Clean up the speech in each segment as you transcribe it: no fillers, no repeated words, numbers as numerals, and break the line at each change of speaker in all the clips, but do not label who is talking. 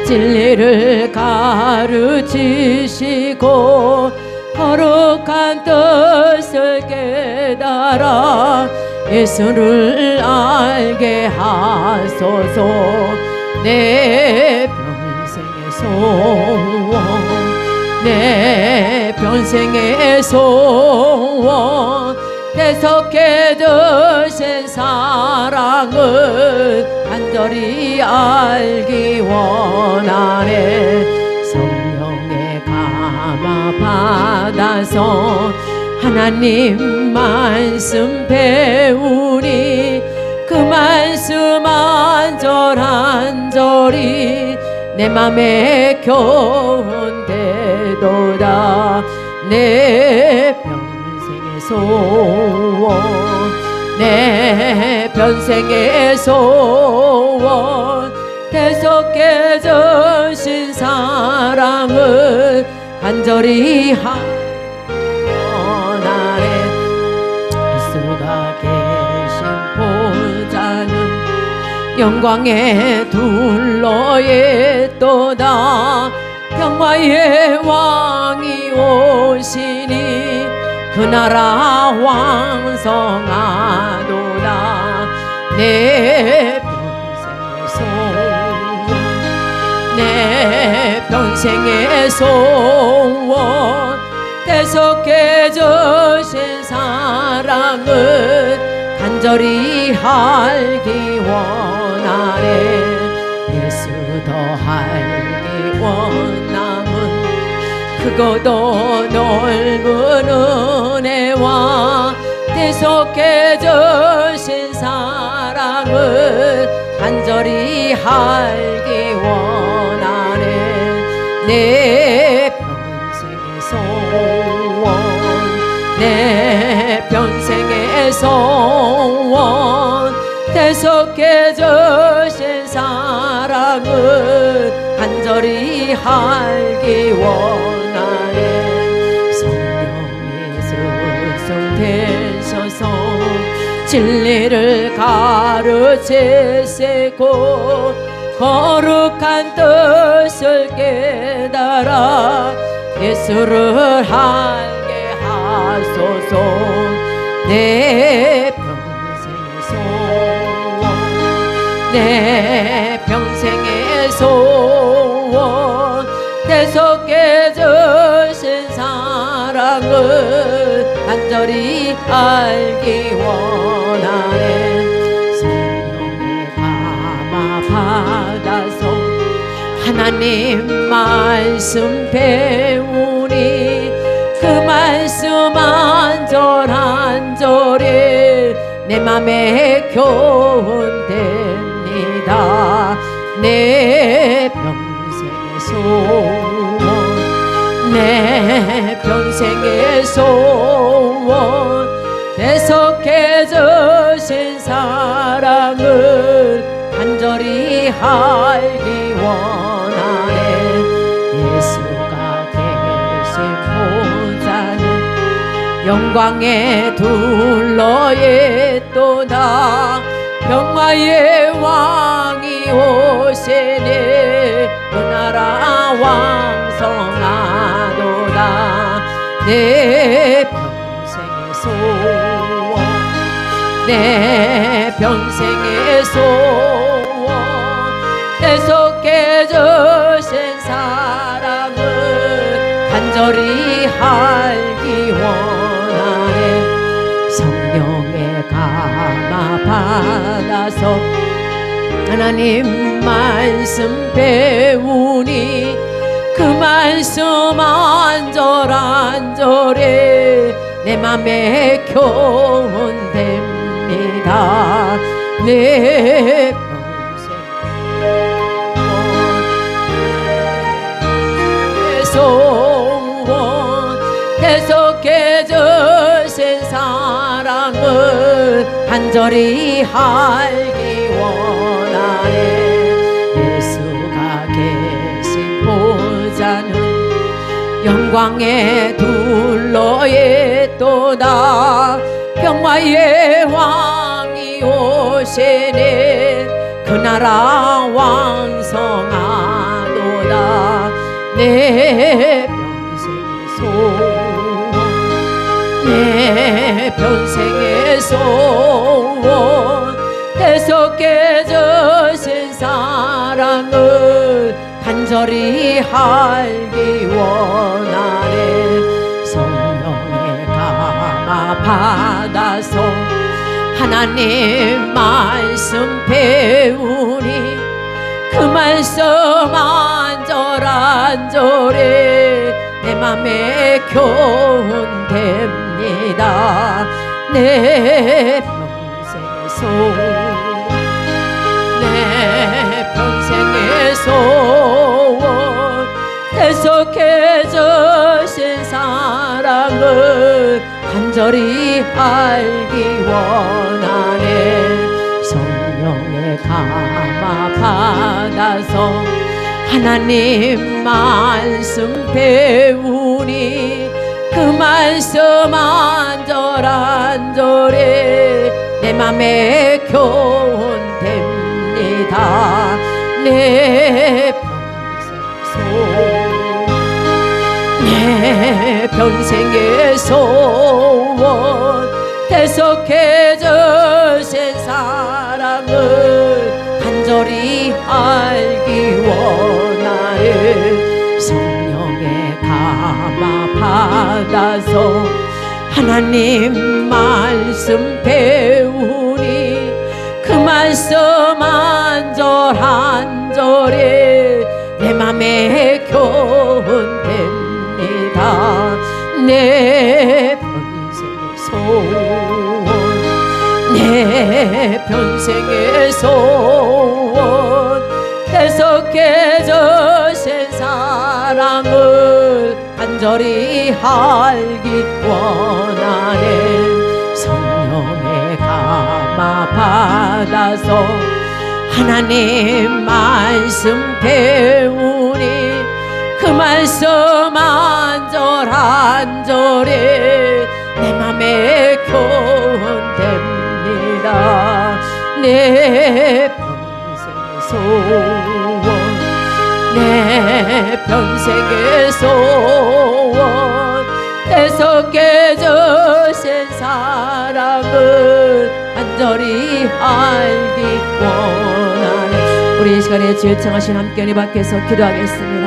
진리를 가르치시고 거룩한 뜻을 깨달아 예수를 알게 하소서. 내 평생의 소원, 내 평생의 소원, 대속해 주신 사랑을 간절히 알기 원하네. 성령의 감화 받아서 하나님 말씀 배우니 그 말씀 한 절 한 절이 내 맘에 교훈되도다. 내 평생의 소원, 내 평생의 소원, 대속해 주신 사랑을 간절히 원하네. 예수가 계신 보좌는 영광의 둘러있도다. 평화의 왕이 오시니 그 나라 왕성하도다. 내 평생의 소원, 내 평생의 소원, 대속해 주신 사랑을 간절히 알기 원하네. 예수 더알기 원함은 크고도 넓은 은혜와 대속해 주신 사랑을 간절히 알기 원하네. 내 평생의 소원, 내 평생의 소원, 대속해 주신 사랑을 간절히 알기 원하네. 성령이 습성되셔서 진리를 가르치시고 거룩한 뜻을 깨달아 예수를 알게 하소서. 내 평생의 소원, 내 평생의 소원, 대속해 주신 사랑을 간절히 알기 원하네. 성령의 감화 받아서 하나님 말씀 배우니 그 말씀 한 절 한 절이 내 맘에 교훈됩니다. 내 평생의 소원, 내 평생의 소원, 대속해 주신 사랑을 간절히 알기 원하네. 예수가 계신 보좌는 영광의 둘러있도다. 평화의 왕이 오시니 그 나라 왕성하도다. 내 평생의 소원, 내 평생의 소원, 대속해 주신 사랑을 간절히 알기 원하네. 성령의 감화 받아서 하나님 말씀 배우니 그 말씀 한 절 한 절이 내 맘에 교훈됩니다. 내 평생의 소원, 대속해 주신 사랑을 간절히 알기 원하네. 예수가 계신 보좌는 영광의 둘러있도다. 평화의 왕이 오시니 그 나라 왕성하도다. 내 평생의 소원, 내 평생의 소원, 계속해주신 사랑을 간절히 알기 원하네. 성령의 감화 받아서 하나님 말씀 배우니 그 말씀 안절안절히 내 맘에 교훈됩니다. 내 평생의 소원, 내 평생의 소원, 계속해 주신 사랑을 간절히 알기 원하네. 성령의 감화 받아서 하나님 말씀 배우니 그 말씀 안절안절히 내 맘에 교훈됩니다. 내 내 평생의 소원, 계속해 주신 사랑을 간절히 알기 원하네. 성령의 감화 받아서 하나님 말씀 배우니 그 말씀 안절안절히 내 맘에 교훈됩니다. 내 평생의 소원, 내 평생의 소원, 계속해 주신 사랑을 간절히 알기 원하네. 성령의 감화 받아서 하나님 말씀 배우니 그 말씀 안절안절히 내 맘에 교훈됩니다. 내 평생의 소원, 내 평생의 소원, 계속해 주신 사랑을 간절히 알기 원하네. 우리 이 시간에 주여 청하신 함께 은혜 받겠서 기도하겠습니다.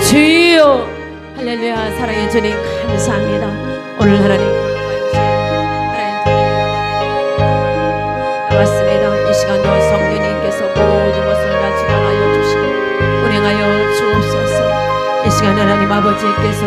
주여, 할렐루야. 사랑의 주님 감사합니다. 오늘 하나님 맞습니다. 이 시간도 성령님께서 모든 것을 다 주관하여 주시고 운행하여 주옵소서. 이 시간 하나님 아버지께서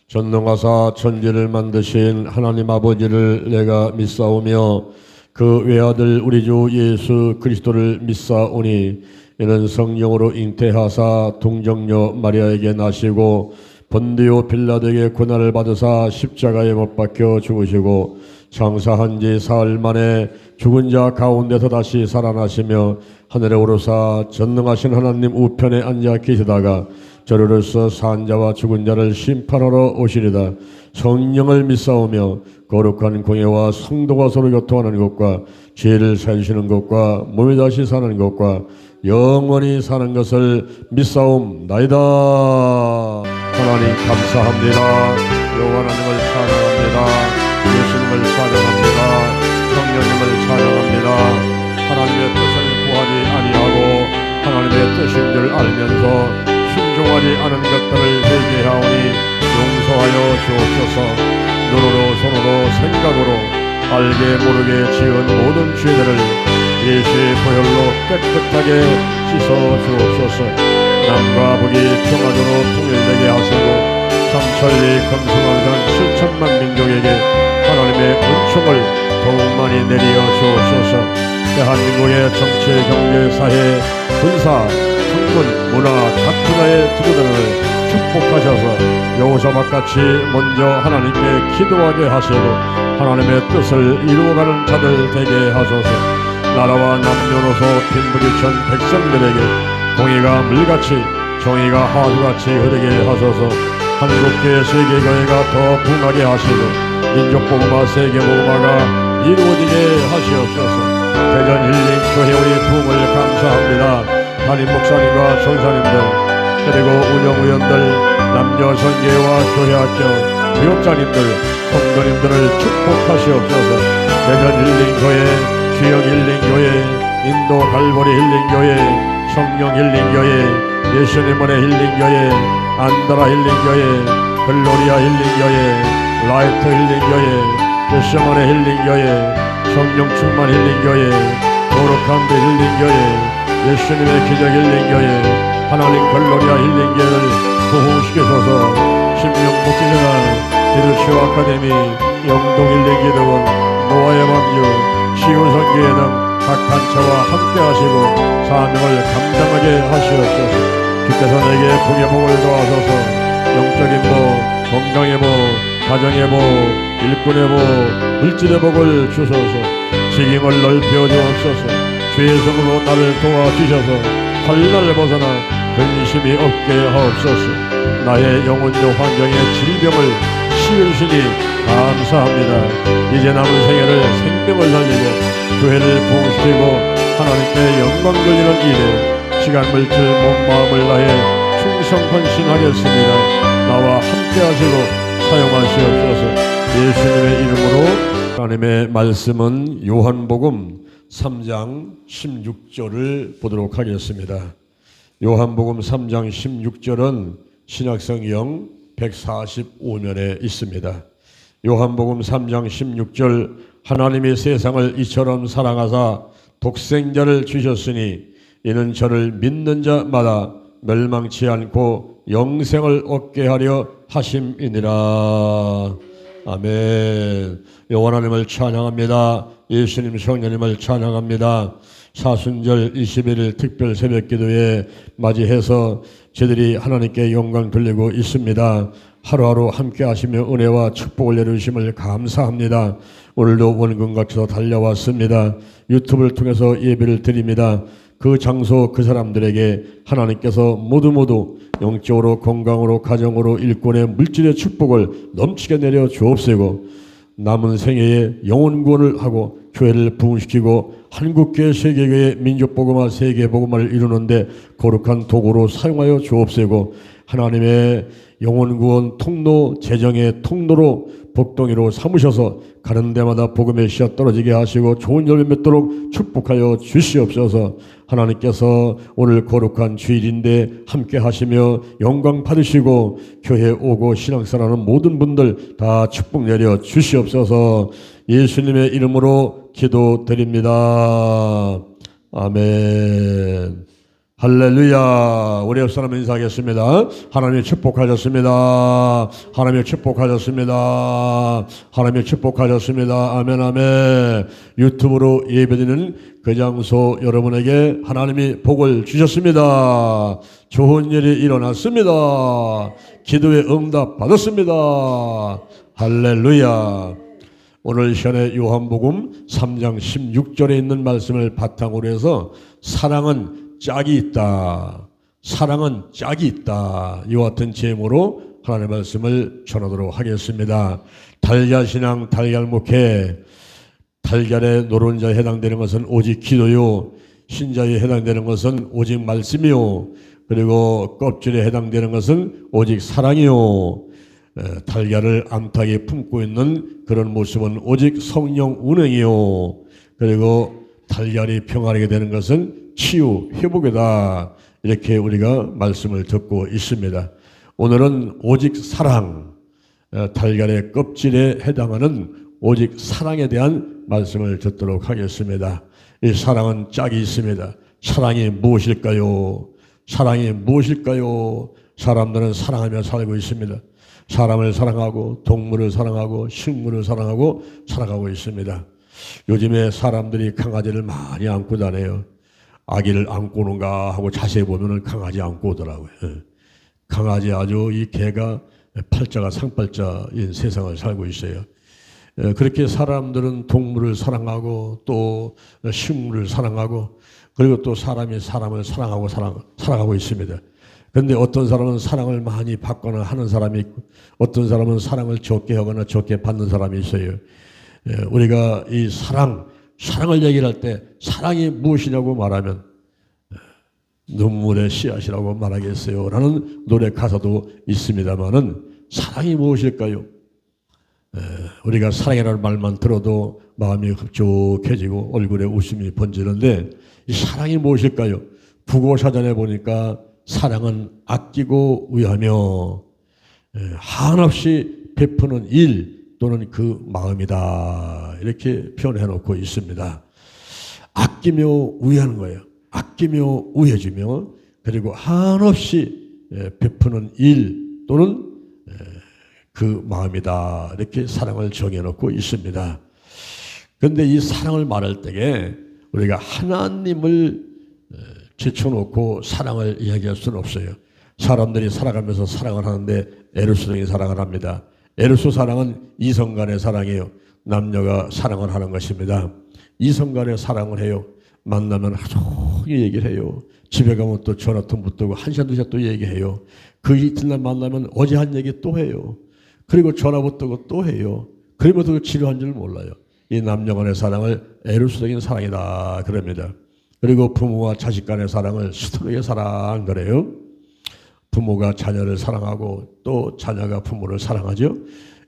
전능하사 천지를 만드신 하나님 아버지를 내가 믿사오며 그 외아들 우리 주 예수 그리스도를 믿사오니 이는 성령으로 잉태하사 동정녀 마리아에게 나시고 본디오 빌라도에게 고난을 받으사 십자가에 못 박혀 죽으시고 장사한 지 사흘 만에 죽은 자 가운데서 다시 살아나시며 하늘에 오르사 전능하신 하나님 우편에 앉아 계시다가 저리로서 산 자와 죽은 자를 심판하러 오시리다. 성령을 믿사오며 거룩한 공예와 성도가 서로 교통하는 것과 죄를 사주시는 것과 몸이 다시 사는 것과 영원히 사는 것을 믿사옵나이다. 하나님 감사합니다. 여호와 하나님을 찬양합니다. 예수님을 찬양합니다. 성령님을 찬양합니다. 하나님의 뜻을 구하지 아니하고 하나님의 뜻인 줄 알면서 순종하지 않은 것들을 회개하오니 용서하여 주옵소서. 눈으로 손으로 생각으로 알게 모르게 지은 모든 죄들을 예수의 보혈로 깨끗하게 씻어 주옵소서. 남과 북이 평화도로 통일되게 하시고 삼천리 금수강산 7천만 민족에게 하나님의 은총을 더욱 많이 내리어 주옵소서. 대한민국의 정치, 경제, 사회, 군사, 학문, 문화, 각 분야의 지도자를 축복하셔서 여호사밧같이 먼저 하나님께 기도하게 하시고 하나님의 뜻을 이루어가는 자들 되게 하소서. 나라와 남녀노소 빈부지천 백성들에게 공의가 물같이 정의가 하수같이 흐르게 하소서. 한국교회 세계교회가 더 붕하게 하시고 민족복음화 세계복음화가 이루어지게 하시옵소서. 대전 힐링교회 우리 담임 목사님과 전사님들 그리고 운영위원들 남녀 선교회와 교회학교 교역자님들 성도님들을 축복하시옵소서. 대전 힐링교회, 주영 힐링교회, 인도 갈보리 힐링교회, 성령 힐링교회, 예수님의 힐링교회, 안드라 힐링교회, 글로리아 힐링교회, 라이트 힐링교회, 예수님의 힐링교회, 성령 충만 힐링교회, 거룩한 데 힐링교회, 예수님의 기적 힐링교회, 하나님 글로리아 힐링교회를 부흥시켜줘서 심령 목회자단 기도치유 아카데미, 영동 힐링기도원, 노아의 방주, 시우선교회 등 각 단체와 함께 하시고 사명을 감당하게 하시옵소서. 주께서 내게 복의 복을 도와소서. 영적인 복, 건강의 복, 가정의 복, 일꾼의 복, 물질의 복을 주소서. 직임을 넓혀 주옵소서. 주의 성으로 나를 도와주셔서 환난을 벗어나 근심이 없게 하옵소서. 나의 영혼적 환경의 질병을 치유주시니 감사합니다. 이제 남은 생애를 생명을 살리고 교회를 부흥시키고 하나님께 영광 돌리는 일에 시간 물질 몸 마음을 다해 충성 헌신하겠습니다. 나와 함께 하시고 사용하시옵소서. 예수님의 이름으로. 하나님의 말씀은 요한복음 3장 16절을 보도록 하겠습니다. 요한복음 3장 16절은 신약성경 145면에 있습니다. 요한복음 3장 16절 하나님이 세상을 이처럼 사랑하사 독생자를 주셨으니 이는 저를 믿는 자마다 멸망치 않고 영생을 얻게 하려 하심이니라. 아멘. 여호와 하나님을 찬양합니다. 예수님 성령님을 찬양합니다. 사순절 21일 특별 새벽기도에 맞이해서 저희들이 하나님께 영광 돌리고 있습니다. 하루하루 함께 하시며 은혜와 축복을 내려주심을 감사합니다. 오늘도 원근같이서 달려왔습니다. 유튜브를 통해서 예배를 드립니다. 그 장소 그 사람들에게 하나님께서 모두 영적으로 건강으로 가정으로 일꾼의 물질의 축복을 넘치게 내려 주옵시고 남은 생애에 영혼 구원을 하고 교회를 부흥시키고 한국교회 세계교회 민족복음화 세계복음화를 이루는데 거룩한 도구로 사용하여 주옵시고 하나님의 영혼 구원 통로 재정의 통로로 복덩이로 삼으셔서 가는 데마다 복음의 씨앗 떨어지게 하시고 좋은 열매 맺도록 축복하여 주시옵소서. 하나님께서 오늘 거룩한 주일인데 함께 하시며 영광 받으시고 교회 오고 신앙생활하는 모든 분들 다 축복 내려 주시옵소서. 예수님의 이름으로 기도드립니다. 아멘. 할렐루야. 우리 옆사람 인사하겠습니다. 하나님 축복하셨습니다. 하나님 축복하셨습니다. 하나님 축복하셨습니다. 아멘 아멘. 유튜브로 예배드리는 그 장소 여러분에게 하나님이 복을 주셨습니다. 좋은 일이 일어났습니다. 기도의 응답 받았습니다. 할렐루야. 오늘 시간에 요한복음 3장 16절에 있는 말씀을 바탕으로 해서 사랑은 짝이 있다. 사랑은 짝이 있다. 이와 같은 제목으로 하나님의 말씀을 전하도록 하겠습니다. 달걀신앙 달걀목회. 달걀의 노른자에 해당되는 것은 오직 기도요. 흰자에 해당되는 것은 오직 말씀이요. 그리고 껍질에 해당되는 것은 오직 사랑이요. 달걀을 암탉에 품고 있는 그런 모습은 오직 성령 운행이요. 그리고 달걀이 평안하게 되는 것은 치유, 회복이다. 이렇게 우리가 말씀을 듣고 있습니다. 오늘은 오직 사랑, 달걀의 껍질에 해당하는 오직 사랑에 대한 말씀을 듣도록 하겠습니다. 이 사랑은 짝이 있습니다. 사랑이 무엇일까요? 사랑이 무엇일까요? 사람들은 사랑하며 살고 있습니다. 사람을 사랑하고 동물을 사랑하고 식물을 사랑하고 살아가고 있습니다. 요즘에 사람들이 강아지를 많이 안고 다녀요. 아기를 안고 오는가 하고 자세히 보면은 강아지 안고 오더라고요. 강아지 아주 이 개가 팔자가 상팔자인 세상을 살고 있어요. 그렇게 사람들은 동물을 사랑하고 또 식물을 사랑하고 그리고 또 사람이 사람을 사랑하고 살아가고 있습니다. 그런데 어떤 사람은 사랑을 많이 받거나 하는 사람이 있고 어떤 사람은 사랑을 적게 하거나 적게 받는 사람이 있어요. 우리가 이 사랑을 얘기를 할 때 사랑이 무엇이냐고 말하면 눈물의 씨앗이라고 말하겠어요 라는 노래 가사도 있습니다마는 사랑이 무엇일까요? 우리가 사랑이라는 말만 들어도 마음이 흡족해지고 얼굴에 웃음이 번지는데 이 사랑이 무엇일까요? 국어사전에 보니까 사랑은 아끼고 위하며 한없이 베푸는 일 또는 그 마음이다 이렇게 표현해 놓고 있습니다. 아끼며 위하는 거예요. 아끼며 위해주며 그리고 한없이 베푸는 일 또는 그 마음이다 이렇게 사랑을 정해놓고 있습니다. 그런데 이 사랑을 말할 때에 우리가 하나님을 제쳐놓고 사랑을 이야기할 수는 없어요. 사람들이 살아가면서 사랑을 하는데 에로스적인 사랑을 합니다. 에로스 사랑은 이성 간의 사랑이에요. 남녀가 사랑을 하는 것입니다. 이성 간의 사랑을 해요. 만나면 하루 종일 얘기를 해요. 집에 가면 또 전화통 붙들고 한 시간 두 시간 또 얘기해요. 그 이튿날 만나면 어제 한 얘기 또 해요. 그리고 전화 붙들고 또 해요. 그러면서 지루한 줄 몰라요. 이 남녀 간의 사랑을 에로스적인 사랑이다 그럽니다. 그리고 부모와 자식 간의 사랑을 스토리의 사랑 그래요. 부모가 자녀를 사랑하고 또 자녀가 부모를 사랑하죠.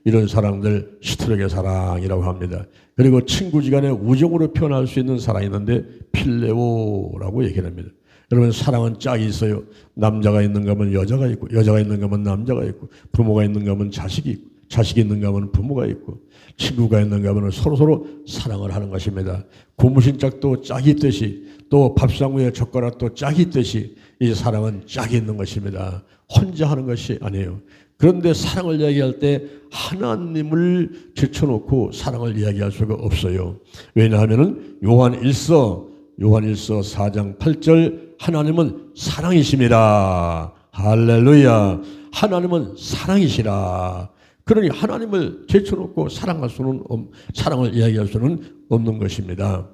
이런 사랑들 시트력의 사랑이라고 합니다. 그리고 친구지간의 우정으로 표현할 수 있는 사랑이 있는데 필레오라고 얘기를 합니다. 여러분 사랑은 짝이 있어요. 남자가 있는가 하면 여자가 있고 여자가 있는가 하면 남자가 있고 부모가 있는가 하면 자식이 있고 자식이 있는가 하면 부모가 있고 친구가 있는가 하면 서로서로 사랑을 하는 것입니다. 고무신 짝도 짝이 있듯이 또 밥상 위에 젓가락도 짝이 있듯이 이 사랑은 짝이 있는 것입니다. 혼자 하는 것이 아니에요. 그런데 사랑을 이야기할 때 하나님을 제쳐놓고 사랑을 이야기할 수가 없어요. 왜냐하면 요한일서 4장 8절 하나님은 사랑이십니다. 할렐루야. 하나님은 사랑이시라. 그러니 하나님을 제쳐놓고 사랑을 이야기할 수는 없는 것입니다.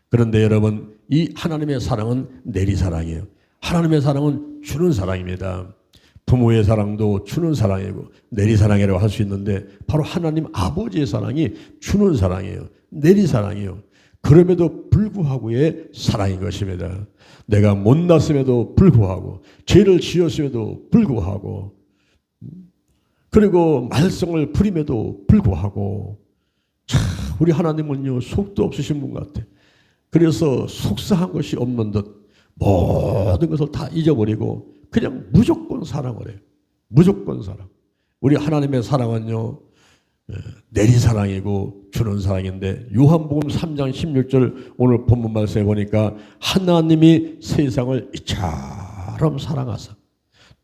그런데 여러분 이 하나님의 사랑은 내리사랑이에요. 하나님의 사랑은 주는 사랑입니다. 부모의 사랑도 주는 사랑이고 내리사랑이라고 할 수 있는데 바로 하나님 아버지의 사랑이 주는 사랑이에요. 내리사랑이에요. 그럼에도 불구하고의 사랑인 것입니다. 내가 못났음에도 불구하고 죄를 지었음에도 불구하고 그리고 말썽을 부림에도 불구하고 참 우리 하나님은요 속도 없으신 분 같아. 그래서 속상한 것이 없는 듯 모든 것을 다 잊어버리고 그냥 무조건 사랑을 해요. 무조건 사랑. 우리 하나님의 사랑은요 내리사랑이고 주는 사랑인데 요한복음 3장 16절 오늘 본문 말씀에 보니까 하나님이 세상을 이처럼 사랑하사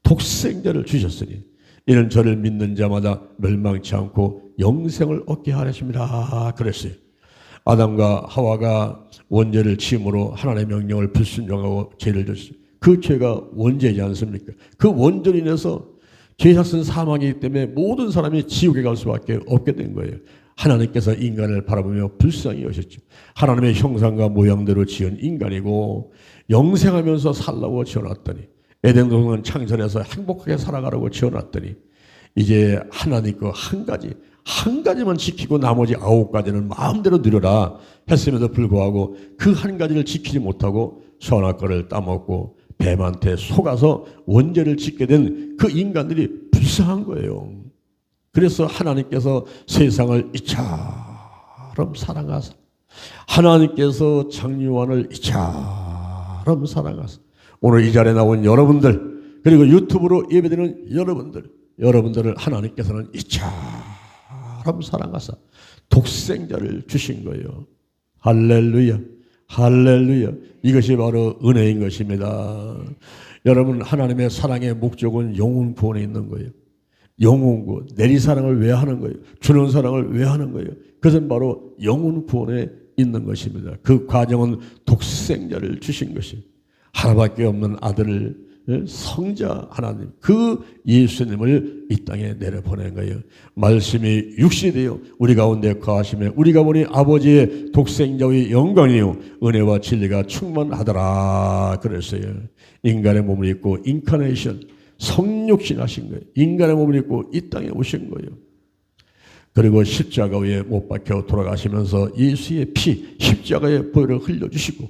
독생자를 주셨으니 이는 저를 믿는 자마다 멸망치 않고 영생을 얻게 하셨습니다 그랬어요. 아담과 하와가 원죄를 지음으로 하나님의 명령을 불순종하고 죄를 졌어요. 그 죄가 원죄이지 않습니까? 그 원죄로 인해서 죄사건 사망이기 때문에 모든 사람이 지옥에 갈 수밖에 없게 된 거예요. 하나님께서 인간을 바라보며 불쌍히 여겼죠. 하나님의 형상과 모양대로 지은 인간이고 영생하면서 살라고 지어놨더니 에덴 동산 창설해서 행복하게 살아가라고 지어놨더니 이제 하나님 거 한 가지만 지키고 나머지 9가지는 마음대로 누려라 했음에도 불구하고 그 한 가지를 지키지 못하고 선악 과를 따먹고 뱀한테 속아서 원죄를 짓게 된 그 인간들이 불쌍한 거예요. 그래서 하나님께서 세상을 이처럼 사랑하사 하나님께서 장유한을 이처럼 사랑하사 오늘 이 자리에 나온 여러분들 그리고 유튜브로 예배드리는 여러분들을 하나님께서는 이처럼 사랑하사 독생자를 주신 거예요. 할렐루야. 할렐루야. 이것이 바로 은혜인 것입니다. 여러분 하나님의 사랑의 목적은 영혼 구원에 있는 거예요. 영혼 구원. 내리사랑을 왜 하는 거예요? 주는 사랑을 왜 하는 거예요? 그것은 바로 영혼 구원에 있는 것입니다. 그 과정은 독생자를 주신 것이 하나밖에 없는 아들을 성자 하나님 그 예수님을 이 땅에 내려보낸 거예요. 말씀이 육신이 되어 우리 가운데 거하시며 우리가 보니 아버지의 독생자의 영광이요 은혜와 진리가 충만하더라 그랬어요. 인간의 몸을 입고 인카네이션 성육신 하신 거예요. 인간의 몸을 입고 이 땅에 오신 거예요. 그리고 십자가 위에 못 박혀 돌아가시면서 예수의 피 십자가의 보혈을 흘려주시고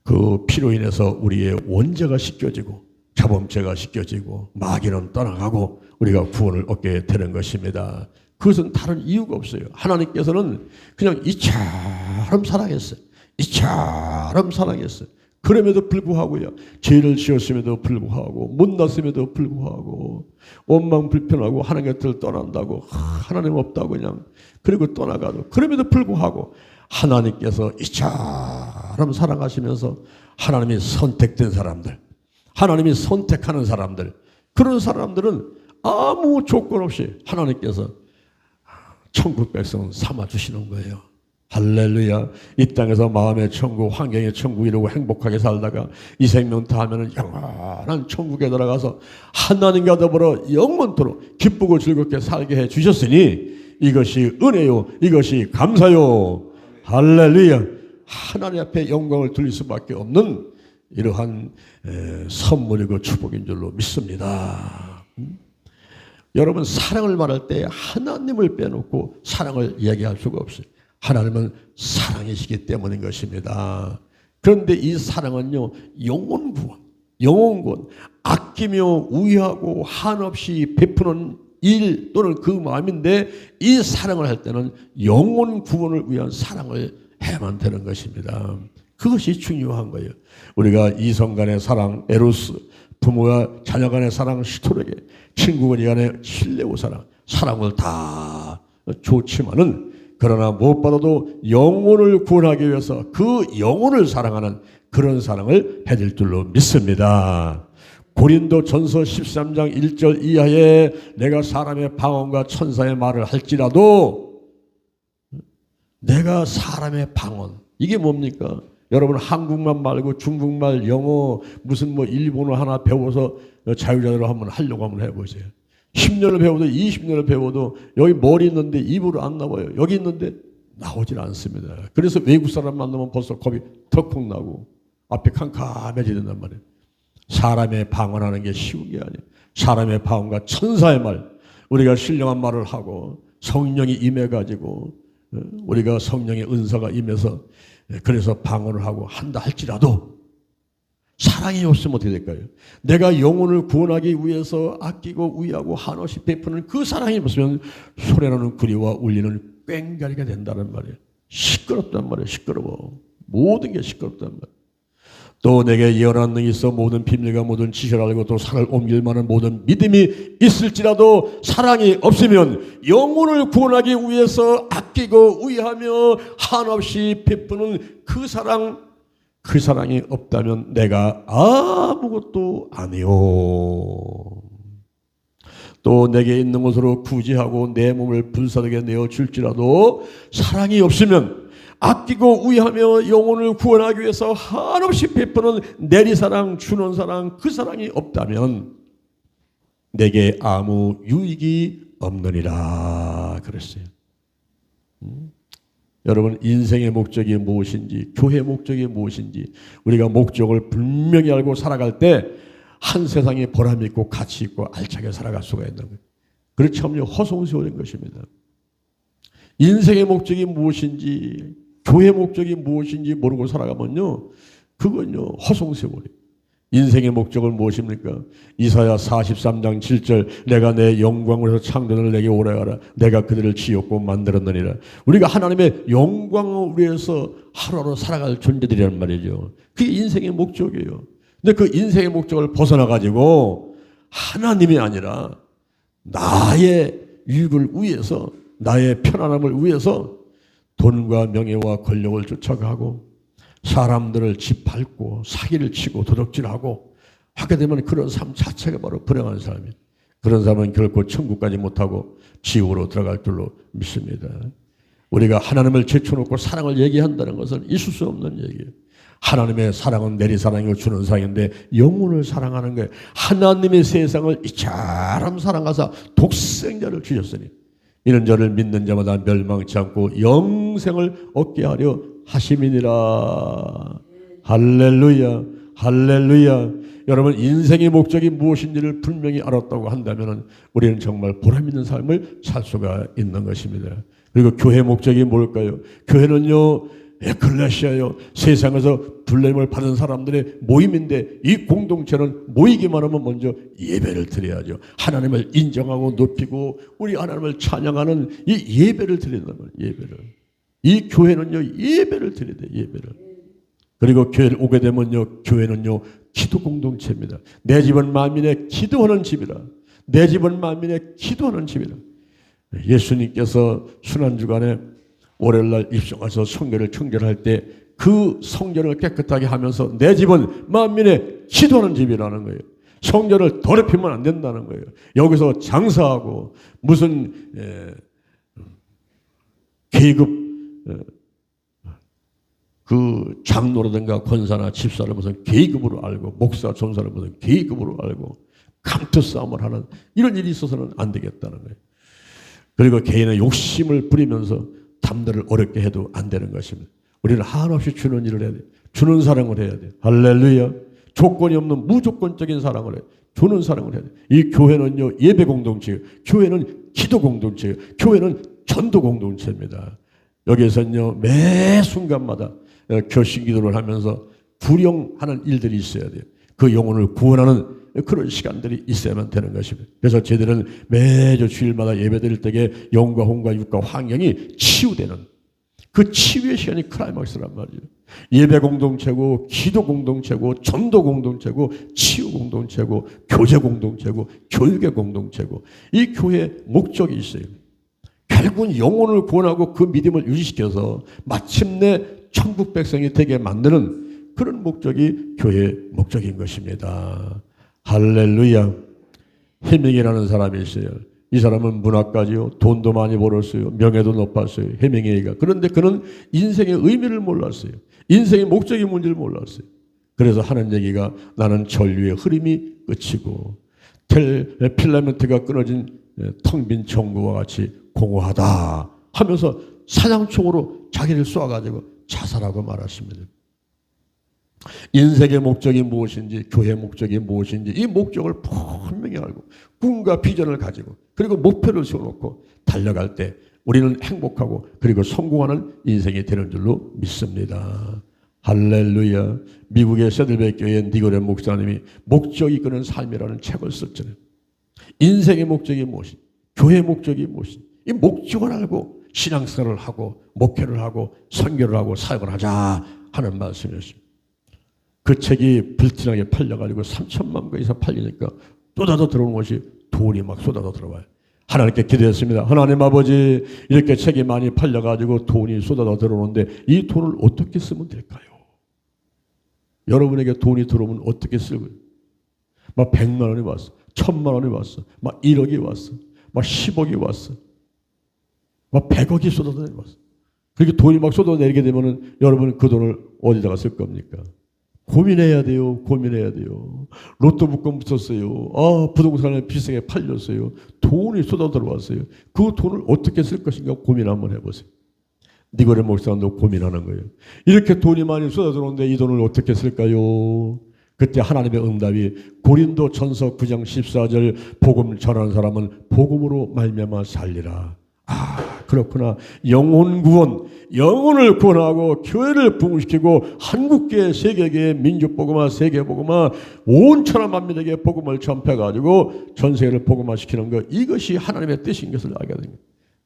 그 피로 인해서 우리의 원죄가 씻겨지고 자범죄가 씻겨지고 마귀는 떠나가고 우리가 구원을 얻게 되는 것입니다. 그것은 다른 이유가 없어요. 하나님께서는 그냥 이처럼 사랑했어요. 이처럼 사랑했어요. 그럼에도 불구하고요, 죄를 지었음에도 불구하고 못났음에도 불구하고 원망 불편하고 하나님 곁을 떠난다고 하나님 없다고 그냥 그리고 떠나가도 그럼에도 불구하고 하나님께서 이처럼 사랑하시면서 하나님이 선택된 사람들, 하나님이 선택하는 사람들, 그런 사람들은 아무 조건 없이 하나님께서 천국 백성 삼아주시는 거예요. 할렐루야. 이 땅에서 마음의 천국, 환경의 천국 이루고 행복하게 살다가 이 생명 다하면은 영원한 천국에 들어가서 하나님과 더불어 영원토록 기쁘고 즐겁게 살게 해 주셨으니 이것이 은혜요, 이것이 감사요. 할렐루야. 하나님 앞에 영광을 돌릴 수밖에 없는 이러한 선물이고 축복인 줄로 믿습니다. 여러분, 사랑을 말할 때 하나님을 빼놓고 사랑을 이야기할 수가 없어요. 하나님은 사랑이시기 때문인 것입니다. 그런데 이 사랑은요, 영혼 구원, 영혼 구원, 아끼며 우애하고 한없이 베푸는 일 또는 그 마음인데 이 사랑을 할 때는 영혼 구원을 위한 사랑을 해야만 되는 것입니다. 그것이 중요한 거예요. 우리가 이성 간의 사랑, 에로스, 부모와 자녀 간의 사랑, 시토르게, 친구간 간의 신뢰와 사랑, 사랑을 다 좋지만은 그러나 무엇보다도 영혼을 구원하기 위해서 그 영혼을 사랑하는 그런 사랑을 해야 될 줄로 믿습니다. 고린도 전서 13장 1절 이하에 내가 사람의 방언과 천사의 말을 할지라도 내가 사람의 방언, 이게 뭡니까? 여러분 한국말 말고 중국말, 영어, 무슨 일본어 하나 배워서 자유자재로 한번 하려고 한번 해보세요. 10년을 배워도 20년을 배워도 여기 머리 있는데 입으로 안 나와요. 여기 있는데 나오질 않습니다. 그래서 외국 사람 만나면 벌써 겁이 덜컥 나고 앞에 캄캄해지는단 말이에요. 사람의 방언하는 게 쉬운 게 아니에요. 사람의 방언과 천사의 말, 우리가 신령한 말을 하고 성령이 임해가지고 우리가 성령의 은사가 임해서 그래서 방언을 하고 한다 할지라도 사랑이 없으면 어떻게 될까요? 내가 영혼을 구원하기 위해서 아끼고 우애하고 한없이 베푸는 그 사랑이 없으면 소리나는 구리와 울리는 꽹가리가 된다는 말이에요. 시끄럽단 말이에요. 시끄러워. 모든 게 시끄럽단 말이에요. 또 내게 예언한 능이 있어 모든 비밀과 모든 지식을 알고 또 산을 옮길 만한 모든 믿음이 있을지라도 사랑이 없으면 영혼을 구원하기 위해서 아끼고 우애하며 한없이 베푸는 그 사랑이 없다면 내가 아무것도 아니요. 또 내게 있는 것으로 구제하고 내 몸을 분사되게 내어줄지라도 사랑이 없으면 아끼고 우애하며 영혼을 구원하기 위해서 한없이 베푸는 내리사랑, 주는 사랑, 그 사랑이 없다면 내게 아무 유익이 없느니라 그랬어요. 여러분, 인생의 목적이 무엇인지, 교회의 목적이 무엇인지 우리가 목적을 분명히 알고 살아갈 때 한 세상에 보람 있고 가치 있고 알차게 살아갈 수가 있는 거예요. 그렇지 않으면 허송세월인 것입니다. 인생의 목적이 무엇인지, 교회의 목적이 무엇인지 모르고 살아가면요, 그건요 허송세월이에요. 인생의 목적은 무엇입니까? 이사야 43장 7절 내가 내 영광으로 창조를 내게 오래하라. 내가 그들을 지었고 만들었느니라. 우리가 하나님의 영광을 위해서 하루하루 살아갈 존재들이란 말이죠. 그게 인생의 목적이에요. 근데 그 인생의 목적을 벗어나가지고 하나님이 아니라 나의 유익을 위해서, 나의 편안함을 위해서 돈과 명예와 권력을 쫓아가고 사람들을 짓밟고 사기를 치고 도둑질하고 하게 되면 그런 삶 자체가 바로 불행한 삶이에요. 그런 사람은 결코 천국까지 못하고 지옥으로 들어갈 줄로 믿습니다. 우리가 하나님을 제쳐놓고 사랑을 얘기한다는 것은 있을 수 없는 얘기예요. 하나님의 사랑은 내리사랑이고 주는 사랑인데 영혼을 사랑하는 거예요. 하나님의 세상을 이처럼 사랑하사 독생자를 주셨으니 이는 저를 믿는 자마다 멸망치 않고 영생을 얻게 하려 하심이니라. 할렐루야, 할렐루야. 여러분, 인생의 목적이 무엇인지를 분명히 알았다고 한다면 우리는 정말 보람 있는 삶을 살 수가 있는 것입니다. 그리고 교회 목적이 뭘까요? 교회는요, 에클레시아요, 세상에서 불림을 받은 사람들의 모임인데 이 공동체는 모이기만 하면 먼저 예배를 드려야죠. 하나님을 인정하고 높이고 우리 하나님을 찬양하는 이 예배를 드린다는 거예요. 예배를. 이 교회는요, 예배를 드려야 돼요. 예배를. 그리고 교회를 오게 되면요, 교회는요, 기도 공동체입니다. 내 집은 만민의 기도하는 집이라. 내 집은 만민의 기도하는 집이라. 예수님께서 순환주간에 월요일날 입성해서 성전을 청결할 때 그 성전을 깨끗하게 하면서 내 집은 만민의 기도하는 집이라는 거예요. 성전을 더럽히면 안 된다는 거예요. 여기서 장사하고 무슨 계급 그 장로라든가 권사나 집사를 무슨 계급으로 알고 목사 전사를 무슨 계급으로 알고 감투 싸움을 하는 이런 일이 있어서는 안 되겠다는 거예요. 그리고 개인의 욕심을 부리면서 남들을 어렵게 해도 안 되는 것입니다. 우리는 한없이 주는 일을 해야 돼요. 주는 사랑을 해야 돼요. 할렐루야. 조건이 없는 무조건적인 사랑을 해요. 주는 사랑을 해야 돼요. 이 교회는요, 예배 공동체예요. 교회는 기도 공동체예요. 교회는 전도 공동체입니다. 여기에서는요, 매 순간마다 결심 기도를 하면서 불영하는 일들이 있어야 돼요. 그 영혼을 구원하는 그런 시간들이 있어야만 되는 것입니다. 그래서 저희들은 매주 주일마다 예배드릴 때에 영과 혼과 육과 환경이 치유되는 그 치유의 시간이 클라이막스란 말이에요. 예배 공동체고 기도 공동체고 전도 공동체고 치유 공동체고 교제 공동체고 교육의 공동체고 이 교회의 목적이 있어요. 결국은 영혼을 구원하고 그 믿음을 유지시켜서 마침내 천국 백성이 되게 만드는 그런 목적이 교회의 목적인 것입니다. 할렐루야. 해밍이라는 사람이 있어요. 이 사람은 문학가지요. 돈도 많이 벌었어요. 명예도 높았어요. 해밍웨이가. 그런데 그는 인생의 의미를 몰랐어요. 인생의 목적이 뭔지를 몰랐어요. 그래서 하는 얘기가 나는 전류의 흐름이 끝이고 필라멘트가 끊어진 텅 빈 정구와 같이 공허하다 하면서 사냥총으로 자기를 쏘아가지고 자살하고 말았습니다. 인생의 목적이 무엇인지 교회의 목적이 무엇인지 이 목적을 분명히 알고 꿈과 비전을 가지고 그리고 목표를 세워놓고 달려갈 때 우리는 행복하고 그리고 성공하는 인생이 되는 줄로 믿습니다. 할렐루야. 미국의 세들베 교회의 니고레 목사님이 목적이 이끄는 삶이라는 책을 썼잖아요. 인생의 목적이 무엇인지 교회의 목적이 무엇인지 이 목적을 알고 신앙생활을 하고 목회를 하고 선교를 하고 사역을 하자 하는 말씀이었습니다. 그 책이 불티나게 팔려가지고 3천만 권 이상 팔리니까 쏟아져 들어오는 것이 돈이 막 쏟아져 들어와요. 하나님께 기도했습니다. 하나님 아버지, 이렇게 책이 많이 팔려가지고 돈이 쏟아져 들어오는데 이 돈을 어떻게 쓰면 될까요? 여러분에게 돈이 들어오면 어떻게 쓰고요? 막 100만 원이 왔어, 1000만 원이 왔어, 막 1억이 왔어, 막 10억이 왔어, 막 100억이 쏟아져 내려왔어. 그렇게 돈이 막 쏟아내리게 되면은 여러분은 그 돈을 어디다가 쓸 겁니까? 고민해야 돼요. 고민해야 돼요. 로또 복권 붙었어요. 부동산에 비싸게 팔렸어요. 돈이 쏟아 들어왔어요. 그 돈을 어떻게 쓸 것인가 고민 한번 해보세요. 니고레 목사도 고민하는 거예요. 이렇게 돈이 많이 쏟아 들어오는데 이 돈을 어떻게 쓸까요? 그때 하나님의 응답이 고린도 전서 9장 14절 복음 전하는 사람은 복음으로 말미암아 살리라. 그렇구나. 영혼 구원, 영혼을 구원하고 교회를 부흥시키고 한국계, 세계계, 민족복음화, 세계복음화, 온 천하 만민에게 복음을 전폐해가지고 전 세계를 복음화시키는 것, 이것이 하나님의 뜻인 것을 알게 된 거예요.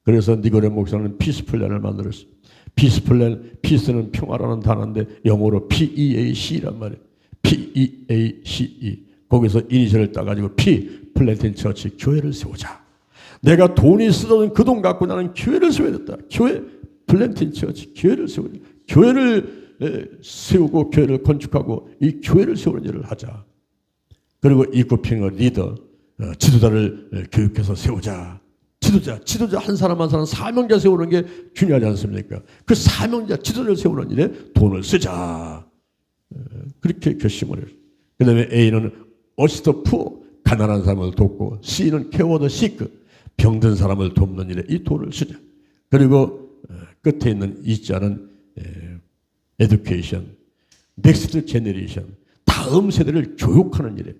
그래서 니고레 목사는 피스플랜을 만들었어요. 피스플랜, 피스는 평화라는 단어인데 영어로 PEAC란 말이에요. PEACE. 거기서 이니셜을 따가지고 P, 플랜팅 처치, 교회를 세우자. 내가 돈이 쓰던 그 돈 갖고 나는 교회를 세워야 됐다. 교회, 플랜팅 처치, 교회를 세우자. 교회를 세우고 교회를 건축하고 이 교회를 세우는 일을 하자. 그리고 이코핑어 리더, 지도자를 교육해서 세우자. 지도자 한 사람 한 사람 사명자 세우는 게 중요하지 않습니까? 그 사명자, 지도자를 세우는 일에 돈을 쓰자. 그렇게 결심을 해요. 그 다음에 A는 어시스트 푸어, 가난한 사람을 돕고, C는 케어 더 시크, 병든 사람을 돕는 일에 이 돈을 쓰자. 그리고 끝에 있는 E자는 에듀케이션, 넥스트 제너레이션, 다음 세대를 교육하는 일에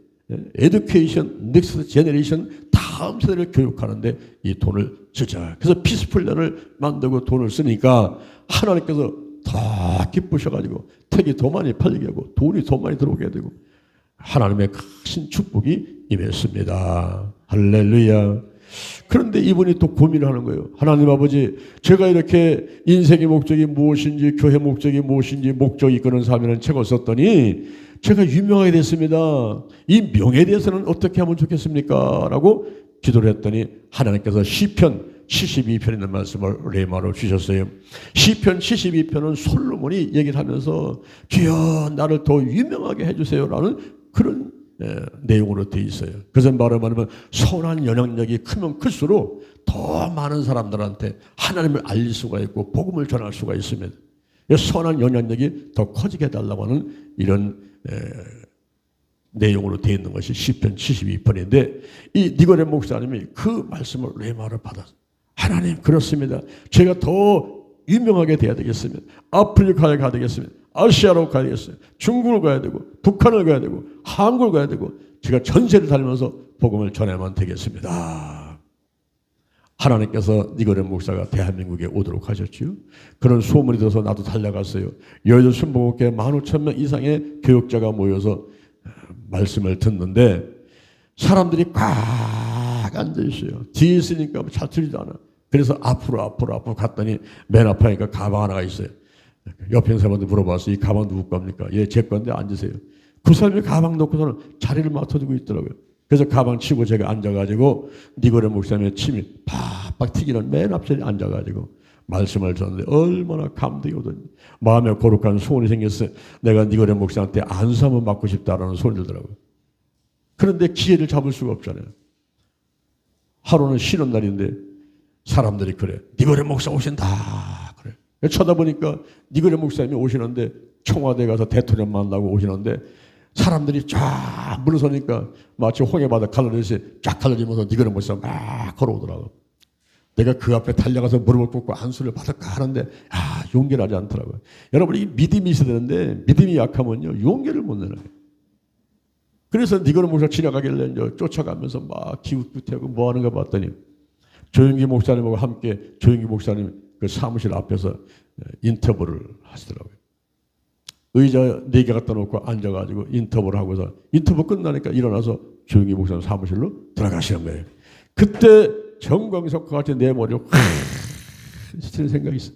에듀케이션, 넥스트 제너레이션, 다음 세대를 교육하는데 이 돈을 쓰자. 그래서 피스플랜을 만들고 돈을 쓰니까 하나님께서 더 기쁘셔가지고 택이 더 많이 팔리게 하고 돈이 더 많이 들어오게 되고 하나님의 큰 축복이 임했습니다. 할렐루야. 그런데 이분이 또 고민을 하는 거예요. 하나님 아버지, 제가 이렇게 인생의 목적이 무엇인지, 교회 목적이 무엇인지, 목적이 이끄는 삶이라는 책을 썼더니 제가 유명하게 됐습니다. 이 명예에 대해서는 어떻게 하면 좋겠습니까? 라고 기도를 했더니 하나님께서 시편 72편에 있는 말씀을 레마로 주셨어요. 시편 72편은 솔로몬이 얘기를 하면서 주여 나를 더 유명하게 해주세요라는 그런 내용으로 되어 있어요. 그래서 말하면 선한 영향력이 크면 클수록 더 많은 사람들한테 하나님을 알릴 수가 있고 복음을 전할 수가 있습니다. 선한 영향력이 더 커지게 해달라고 하는 이런 내용으로 되어 있는 것이 시편 72편인데 이 니고레 목사님이 그 말씀을 레마를 받았어요. 하나님 그렇습니다. 제가 더 유명하게 돼야 되겠습니다. 아프리카에 가야 되겠습니다. 아시아로 가야 되겠어요. 중국을 가야 되고 북한을 가야 되고 한국을 가야 되고 제가 전세를 다니면서 복음을 전하면 되겠습니다. 하나님께서 니고레 목사가 대한민국에 오도록 하셨지요. 그런 소문이 들어서 나도 달려갔어요. 여의도 순복음교회 15,000명 이상의 교역자가 모여서 말씀을 듣는데 사람들이 꽉 앉아있어요. 뒤에 있으니까 잘 들리지 않아. 그래서 앞으로 갔더니 맨 앞에 가방 하나가 있어요. 옆에 있는 사람한테 물어봤어요. 이 가방 누구 겁니까? 예, 제 건데 앉으세요. 그 사람이 가방 놓고서는 자리를 맡아두고 있더라고요. 그래서 가방 치고 제가 앉아가지고 니고레 목사님의 침이 팍팍 튀기는 맨 앞자리에 앉아가지고 말씀을 듣는데 얼마나 감동이 오더니 마음에 거룩한 소원이 생겼어요. 내가 니고레 목사한테 안수 한번 받고 싶다라는 소리 들더라고요. 그런데 기회를 잡을 수가 없잖아요. 하루는 쉬는 날인데 사람들이 그래. 니고레 목사 오신다. 그래. 쳐다보니까 니고레 목사님이 오시는데 청와대에 가서 대통령 만나고 오시는데 사람들이 쫙 물러서니까 마치 홍해바다 갈라지듯이 쫙 갈라지면서 니고레 목사 막 걸어오더라고. 내가 그 앞에 달려가서 무릎을 꿇고 안수를 받을까 하는데 용기를 하지 않더라고요. 여러분 이 믿음이 있어야 되는데 믿음이 약하면요 용기를 못 내는 거예요. 그래서 니고레 목사 지나가길래 쫓아가면서 막 기웃기웃하고 뭐 하는가 봤더니 조영기 목사님하고 함께 조영기 목사님 그 사무실 앞에서 인터뷰를 하시더라고요. 의자 4개 갖다 놓고 앉아가지고 인터뷰를 하고서 인터뷰 끝나니까 일어나서 조영기 목사님 사무실로 들어가시는 거예요. 그때 정광석과 같이 내 머리에 확 스치는 생각이 있어.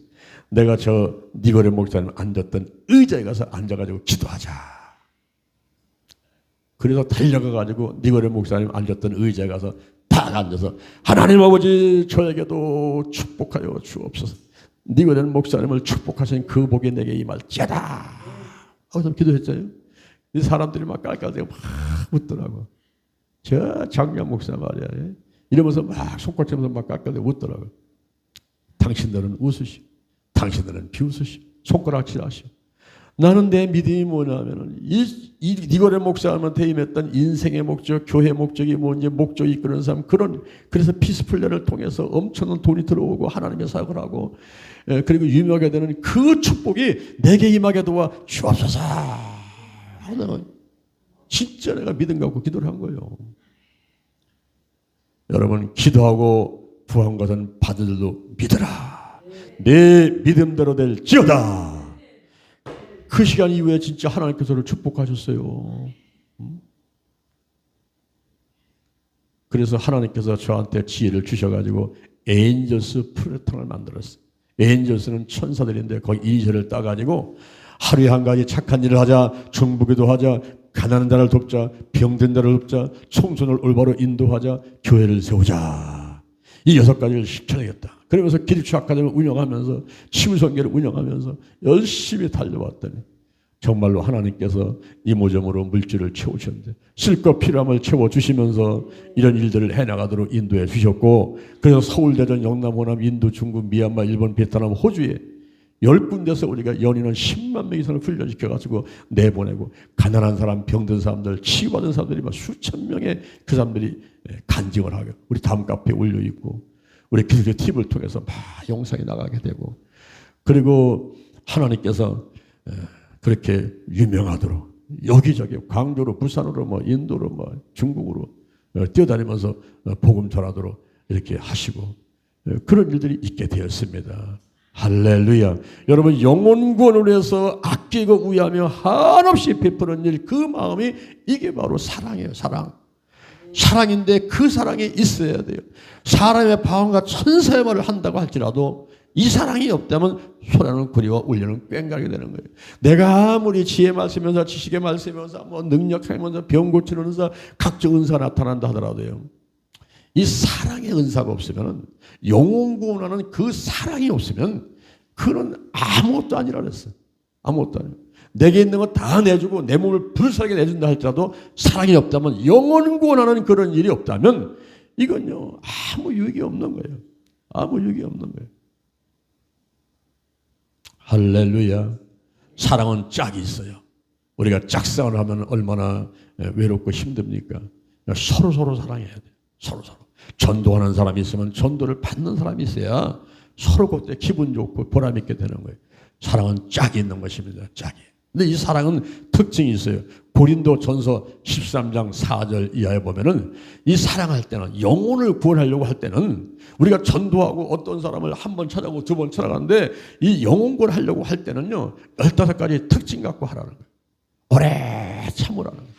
내가 저 니고레 목사님 앉았던 의자에 가서 앉아가지고 기도하자. 그래서 달려가가지고 니고레 목사님 앉았던 의자에 가서 딱 앉아서 하나님 아버지 저에게도 축복하여 주옵소서. 니고레 목사님을 축복하신 그 복이 내게 임할지어다. 하고서 기도했잖아요. 이 사람들이 막 깔깔대고 막 웃더라고. 저 장량 목사 말이야. 이러면서 막 손꼽치면서 막 깔깔대고 웃더라고. 당신들은 웃으시오. 당신들은 비웃으시오. 손가락질하시오. 나는 내 믿음이 뭐냐면은 이 니고레 목사님한테 임했던 인생의 목적, 교회 목적이 뭔지 목적이 이끄는 삶 그래서 피스플레를 통해서 엄청난 돈이 들어오고 하나님의 사역을 하고 그리고 유명하게 되는 그 축복이 내게 임하게 도와 주옵소서. 하나는 진짜 내가 믿음 갖고 기도를 한 거예요. 여러분 기도하고 구한 것은 받을도 믿어라. 내 믿음대로 될지어다. 그 시간 이후에 진짜 하나님께서 저를 축복하셨어요. 그래서 하나님께서 저한테 지혜를 주셔가지고 에인절스 프로젝트를 만들었어요. 에인절스는 천사들인데 거기 이니셜을 따가지고 하루에 한 가지 착한 일을 하자, 중보기도 하자, 가난한 자를 돕자, 병든 자를 돕자, 청소년을 올바로 인도하자, 교회를 세우자. 이 6가지를 실천하겠다. 그러면서 기립치 아카데미를 운영하면서 치유성계를 운영하면서 열심히 달려왔더니 정말로 하나님께서 이모저모로 물질을 채우셨는데 쓸 것 필요함을 채워주시면서 이런 일들을 해나가도록 인도해 주셨고 그래서 서울, 대전, 영남, 호남, 인도, 중국, 미얀마, 일본, 베트남, 호주에 10군데서 우리가 연인은 10만 명 이상을 훈련시켜가지고 내보내고 가난한 사람, 병든 사람들, 치유받은 사람들이 막 수천 명의 그 사람들이 간증을 하고 우리 다음 카페에 올려있고 우리 기술의 팁을 통해서 막 영상이 나가게 되고 그리고 하나님께서 그렇게 유명하도록 여기저기 광주로 부산으로 뭐 인도로 뭐 중국으로 뛰어다니면서 복음 전하도록 이렇게 하시고 그런 일들이 있게 되었습니다. 할렐루야. 여러분, 영혼 구원을 위해서 아끼고 우애하며 한없이 베푸는 일, 그 마음이 이게 바로 사랑이에요. 사랑인데 그 사랑이 있어야 돼요. 사람의 방언과 천사의 말을 한다고 할지라도 이 사랑이 없다면 소리는 구리와 울려는 꽹가게 되는 거예요. 내가 아무리 지혜 말씀면서 지식의 말씀면서 뭐 능력하면서 병 고치는 은사, 각종 은사가 나타난다 하더라도요, 이 사랑의 은사가 없으면, 영혼 구원하는 그 사랑이 없으면 그는 아무것도 아니라 그랬어요. 아무것도 아니라. 내게 있는 거 다 내주고 내 몸을 불살게 내준다 할지라도 사랑이 없다면, 영혼 구원하는 그런 일이 없다면 이건요 아무 유익이 없는 거예요. 아무 유익이 없는 거예요. 할렐루야. 사랑은 짝이 있어요. 우리가 짝사랑을 하면 얼마나 외롭고 힘듭니까? 서로 사랑해야 돼요. 서로. 전도하는 사람이 있으면 전도를 받는 사람이 있어야 서로 그때 기분 좋고 보람 있게 되는 거예요. 사랑은 짝이 있는 것입니다. 짝이. 근데 이 사랑은 특징이 있어요. 고린도전서 13장 4절 이하에 보면은 이 사랑할 때는, 영혼을 구원하려고 할 때는, 우리가 전도하고 어떤 사람을 한 번 찾아가고 두 번 찾아가는데 이 영혼 구원하려고 할 때는요 15가지 특징 갖고 하라는 거예요. 오래 참으라는 거예요.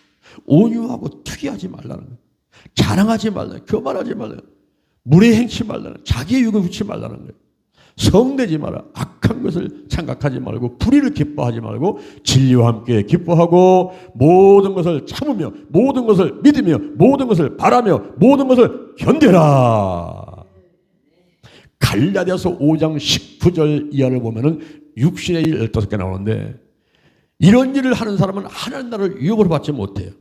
온유하고 투기하지 말라는 거예요. 자랑하지 말라는 거예요. 교만하지 말라는 거예요. 무례 행치 말라는 거예요. 자기의 육을 붙이지 말라는 거예요. 성내지 마라. 악한 것을 생각하지 말고 불의를 기뻐하지 말고 진리와 함께 기뻐하고 모든 것을 참으며 모든 것을 믿으며 모든 것을 바라며 모든 것을 견뎌라. 갈라디아서 5장 19절 이하를 보면은 육신의 일 15개 나오는데, 이런 일을 하는 사람은 하나님 나라를 유혹을 받지 못해요.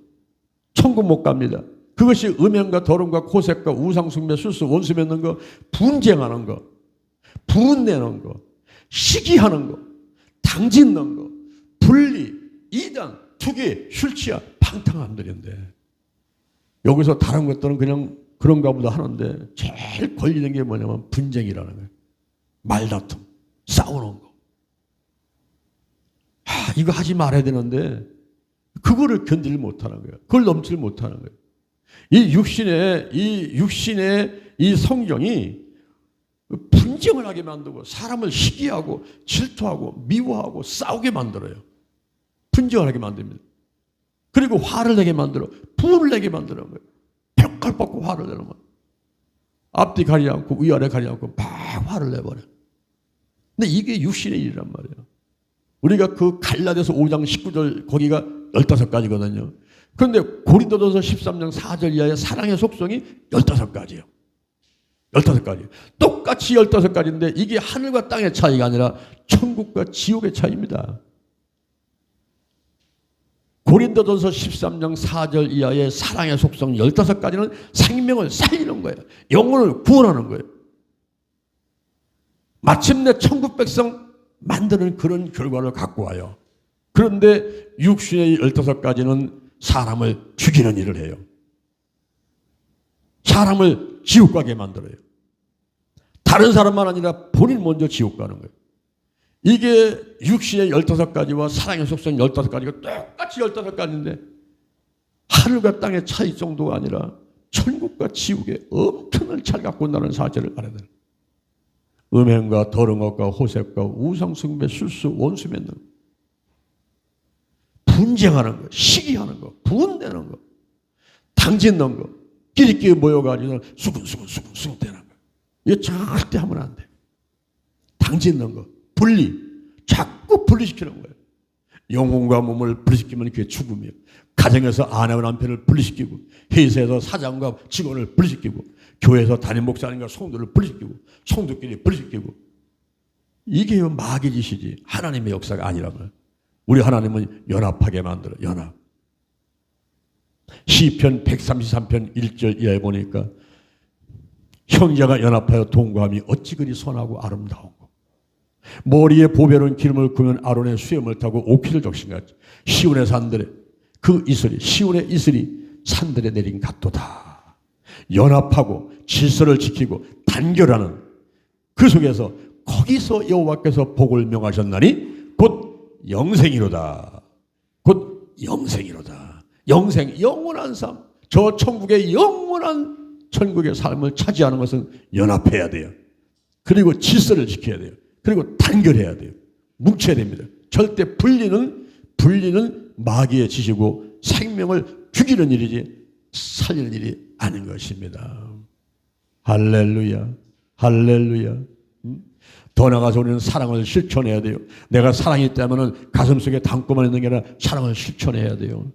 천국 못 갑니다. 그것이 음행과 더러움과 고색과 우상숭배, 술수, 원수 맺는 거, 분쟁하는 거, 분내는 거, 시기하는 거, 당짓는 거, 분리, 이단, 투기, 술 취하, 방탕함들인데, 여기서 다른 것들은 그냥 그런가 보다 하는데 제일 걸리는 게 뭐냐면 분쟁이라는 거예요. 말다툼, 싸우는 거. 이거 하지 말아야 되는데 그거를 견디지 못하는 거예요. 그걸 넘지 못하는 거예요. 이 육신의 이 성경이 분쟁을 하게 만들고 사람을 시기하고 질투하고 미워하고 싸우게 만들어요. 분쟁을 하게 만듭니다. 그리고 화를 내게 만들어, 분을 내게 만드는 거예요. 벽갈 받고 화를 내는 거예요. 앞뒤 가리지 않고 위아래 가리지 않고 막 화를 내버려요. 근데 이게 육신의 일이란 말이에요. 우리가 그 갈라디아서 5장 19절 거기가 15가지거든요. 그런데 고린도전서 13장 4절 이하의 사랑의 속성이 15가지예요. 15가지. 똑같이 15가지인데 이게 하늘과 땅의 차이가 아니라 천국과 지옥의 차이입니다. 고린도전서 13장 4절 이하의 사랑의 속성 15가지는 생명을 살리는 거예요. 영혼을 구원하는 거예요. 마침내 천국 백성 만드는 그런 결과를 갖고 와요. 그런데 육신의 15가지는 사람을 죽이는 일을 해요. 사람을 지옥 가게 만들어요. 다른 사람만 아니라 본인 먼저 지옥 가는 거예요. 이게 육신의 15가지와 사랑의 속성 15가지가 똑같이 15가지인데 하늘과 땅의 차이 정도가 아니라 천국과 지옥의 엄청난 차이를 갖고 온다는 사실을 알아야 돼요. 음행과 더러운 것과 호색과 우상숭배, 술수, 원수 맺는 것, 분쟁하는 것, 시기하는 것, 분내는 것, 당짓는 것, 끼리끼리 모여가지고 수근수근 대는 것. 이거 절대 하면 안 돼요. 당짓는 것, 분리, 자꾸 분리시키는 거예요. 영혼과 몸을 분리시키면 그게 죽음이에요. 가정에서 아내와 남편을 분리시키고, 회사에서 사장과 직원을 분리시키고, 교회에서 담임 목사님과 성도를 분리시키고, 성도끼리 분리시키고, 이게 마귀 짓이지 하나님의 역사가 아니라면. 우리 하나님은 연합하게 만들어. 연합. 시편 133편 1절 이하에 보니까 형제가 연합하여 동거함이 어찌 그리 선하고 아름다운고, 머리에 보배로운 기름을 구면 아론의 수염을 타고 오키를 적신같이 시온의 산들에 그 이슬이, 시온의 이슬이 산들에 내린 같도다. 연합하고 질서를 지키고 단결하는 그 속에서 거기서 여호와께서 복을 명하셨나니 곧 영생이로다. 곧 영생이로다. 영생, 영원한 삶. 저 천국의 영원한 천국의 삶을 차지하는 것은 연합해야 돼요. 그리고 질서를 지켜야 돼요. 그리고 단결해야 돼요. 뭉쳐야 됩니다. 절대 분리는 마귀의 짓이고 생명을 죽이는 일이지 살리는 일이 아닌 것입니다. 할렐루야, 할렐루야. 더 나아가서 우리는 사랑을 실천해야 돼요. 내가 사랑이 있다면 가슴속에 담고만 있는 게 아니라 사랑을 실천해야 돼요.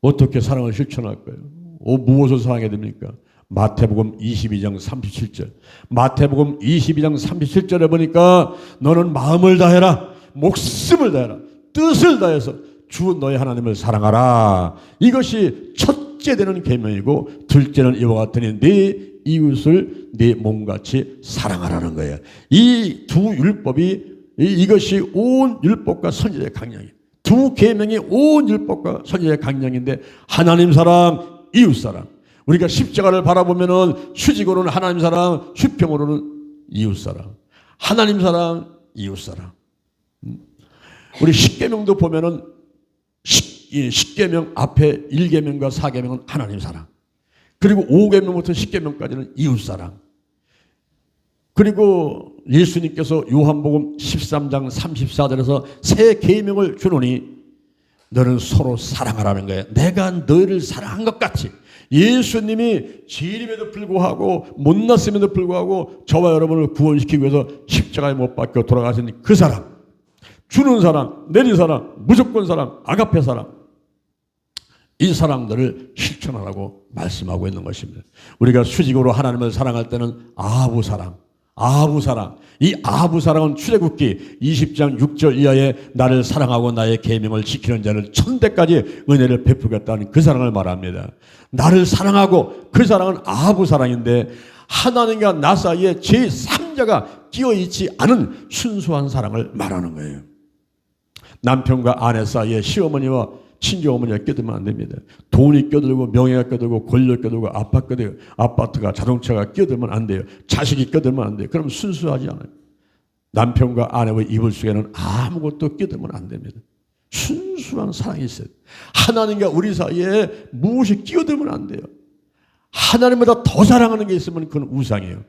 어떻게 사랑을 실천할까요? 무엇을 사랑해야 됩니까? 마태복음 22장 37절. 마태복음 22장 37절에 보니까 너는 마음을 다해라, 목숨을 다해라, 뜻을 다해서 주 너의 하나님을 사랑하라. 이것이 첫째 되는 계명이고 둘째는 이와 같으니 네 이웃을 네 몸같이 사랑하라는 거예요. 이 두 율법이 이것이 온 율법과 선지자의 강령이에요. 두 계명이 온 율법과 선지자의 강령인데 하나님 사랑, 이웃 사랑. 우리가 십자가를 바라보면은 수직으로는 하나님 사랑, 수평으로는 이웃 사랑. 하나님 사랑, 이웃 사랑. 우리 십계명도 보면은 십계명 앞에 1계명과 4계명은 하나님 사랑. 그리고 5계명부터 10계명까지는 이웃 사랑. 그리고 예수님께서 요한복음 13장 34절에서 새 계명을 주노니 너는 서로 사랑하라는 거예요. 내가 너희를 사랑한 것 같이. 예수님이 죄인임에도 불구하고 못났음에도 불구하고 저와 여러분을 구원시키기 위해서 십자가에 못 박혀 돌아가신 그 사랑, 주는 사랑, 내린 사랑, 무조건 사랑, 아가페 사랑, 이 사랑들을 실천하라고 말씀하고 있는 것입니다. 우리가 수직으로 하나님을 사랑할 때는 아부 사랑, 아부 사랑. 이 아부 사랑은 출애굽기 20장 6절 이하에 나를 사랑하고 나의 계명을 지키는 자를 천대까지 은혜를 베푸겠다는 그 사랑을 말합니다. 나를 사랑하고 그 사랑은 아부 사랑인데 하나님과 나 사이에 제3자가 끼어있지 않은 순수한 사랑을 말하는 거예요. 남편과 아내 사이에 시어머니와 친정어머니가 껴들면 안 됩니다. 돈이 껴들고 명예가 껴들고 권력 껴들고 아파트가 자동차가 껴들면 안 돼요. 자식이 껴들면 안 돼요. 그럼 순수하지 않아요. 남편과 아내의 이불 속에는 아무것도 껴들면 안 됩니다. 순수한 사랑이 있어요. 하나님과 우리 사이에 무엇이 끼어들면 안 돼요. 하나님보다 더 사랑하는 게 있으면 그건 우상이에요.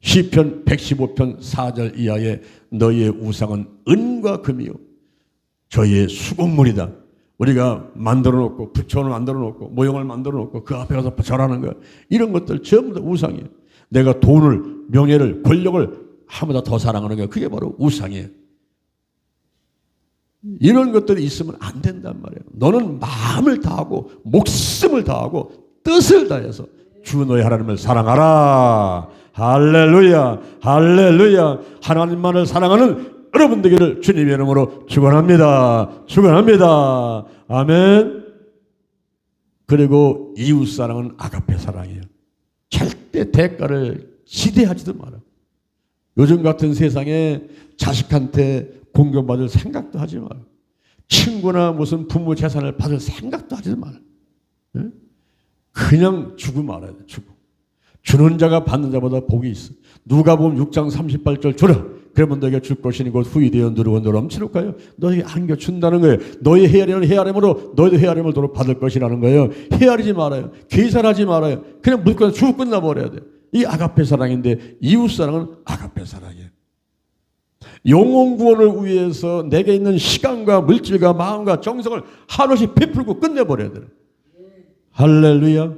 시편 115편 4절 이하에 너희의 우상은 은과 금이요 저희의 수공물이다. 우리가 만들어 놓고 부처를 만들어 놓고 모형을 만들어 놓고 그 앞에 가서 절하는 거야. 이런 것들 전부 다 우상이에요. 내가 돈을, 명예를, 권력을 하보다 더 사랑하는 거야. 그게 바로 우상이에요. 이런 것들이 있으면 안 된단 말이에요. 너는 마음을 다하고 목숨을 다하고 뜻을 다해서 주 너의 하나님을 사랑하라. 할렐루야, 할렐루야. 하나님만을 사랑하는 여러분 되기를 주님의 이름으로 축원합니다. 축원합니다. 아멘. 그리고 이웃 사랑은 아가페 사랑이에요. 절대 대가를 기대하지도 마라. 요즘 같은 세상에 자식한테 공경받을 생각도 하지 마라. 친구나 무슨 부모 재산을 받을 생각도 하지 마라. 그냥 주고 말아야 돼. 주고. 주는 자가 받는 자보다 복이 있어. 누가복음 6장 38절 주라. 그러면 너에게 줄 것이니 곧 후이 되어 누르고 넘치를까요? 너에게 안겨준다는 거예요. 너의 헤아리는 헤아림으로 너희도 헤아림을 도로 받을 것이라는 거예요. 헤아리지 말아요. 계산하지 말아요. 그냥 무조건 주고 끝나버려야 돼. 이 아가페 사랑인데 이웃 사랑은 아가페 사랑이에요. 영혼 구원을 위해서 내게 있는 시간과 물질과 마음과 정성을 한없이 베풀고 끝내버려야 돼요. 할렐루야.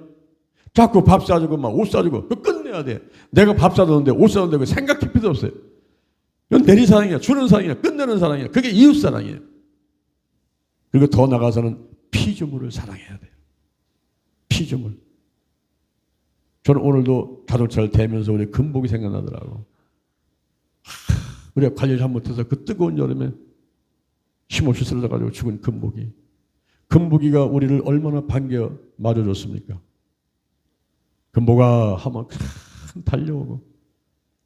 자꾸 밥 사주고 막 옷 사주고 그거 끝내야 돼. 내가 밥 사줬는데 옷 사줬는데 그 생각할 필요 없어요. 이건 내리 사랑이야. 주는 사랑이야. 끝내는 사랑이야. 그게 이웃 사랑이에요. 그리고 더 나가서는 피조물을 사랑해야 돼요. 피조물. 저는 오늘도 자동차를 대면서 우리 금복이 생각나더라고. 우리가 관리를 잘못해서 그 뜨거운 여름에 힘없이 쓰러져가지고 죽은 금복이. 금복이가 우리를 얼마나 반겨 맞아줬습니까? 금복아 하면 달려오고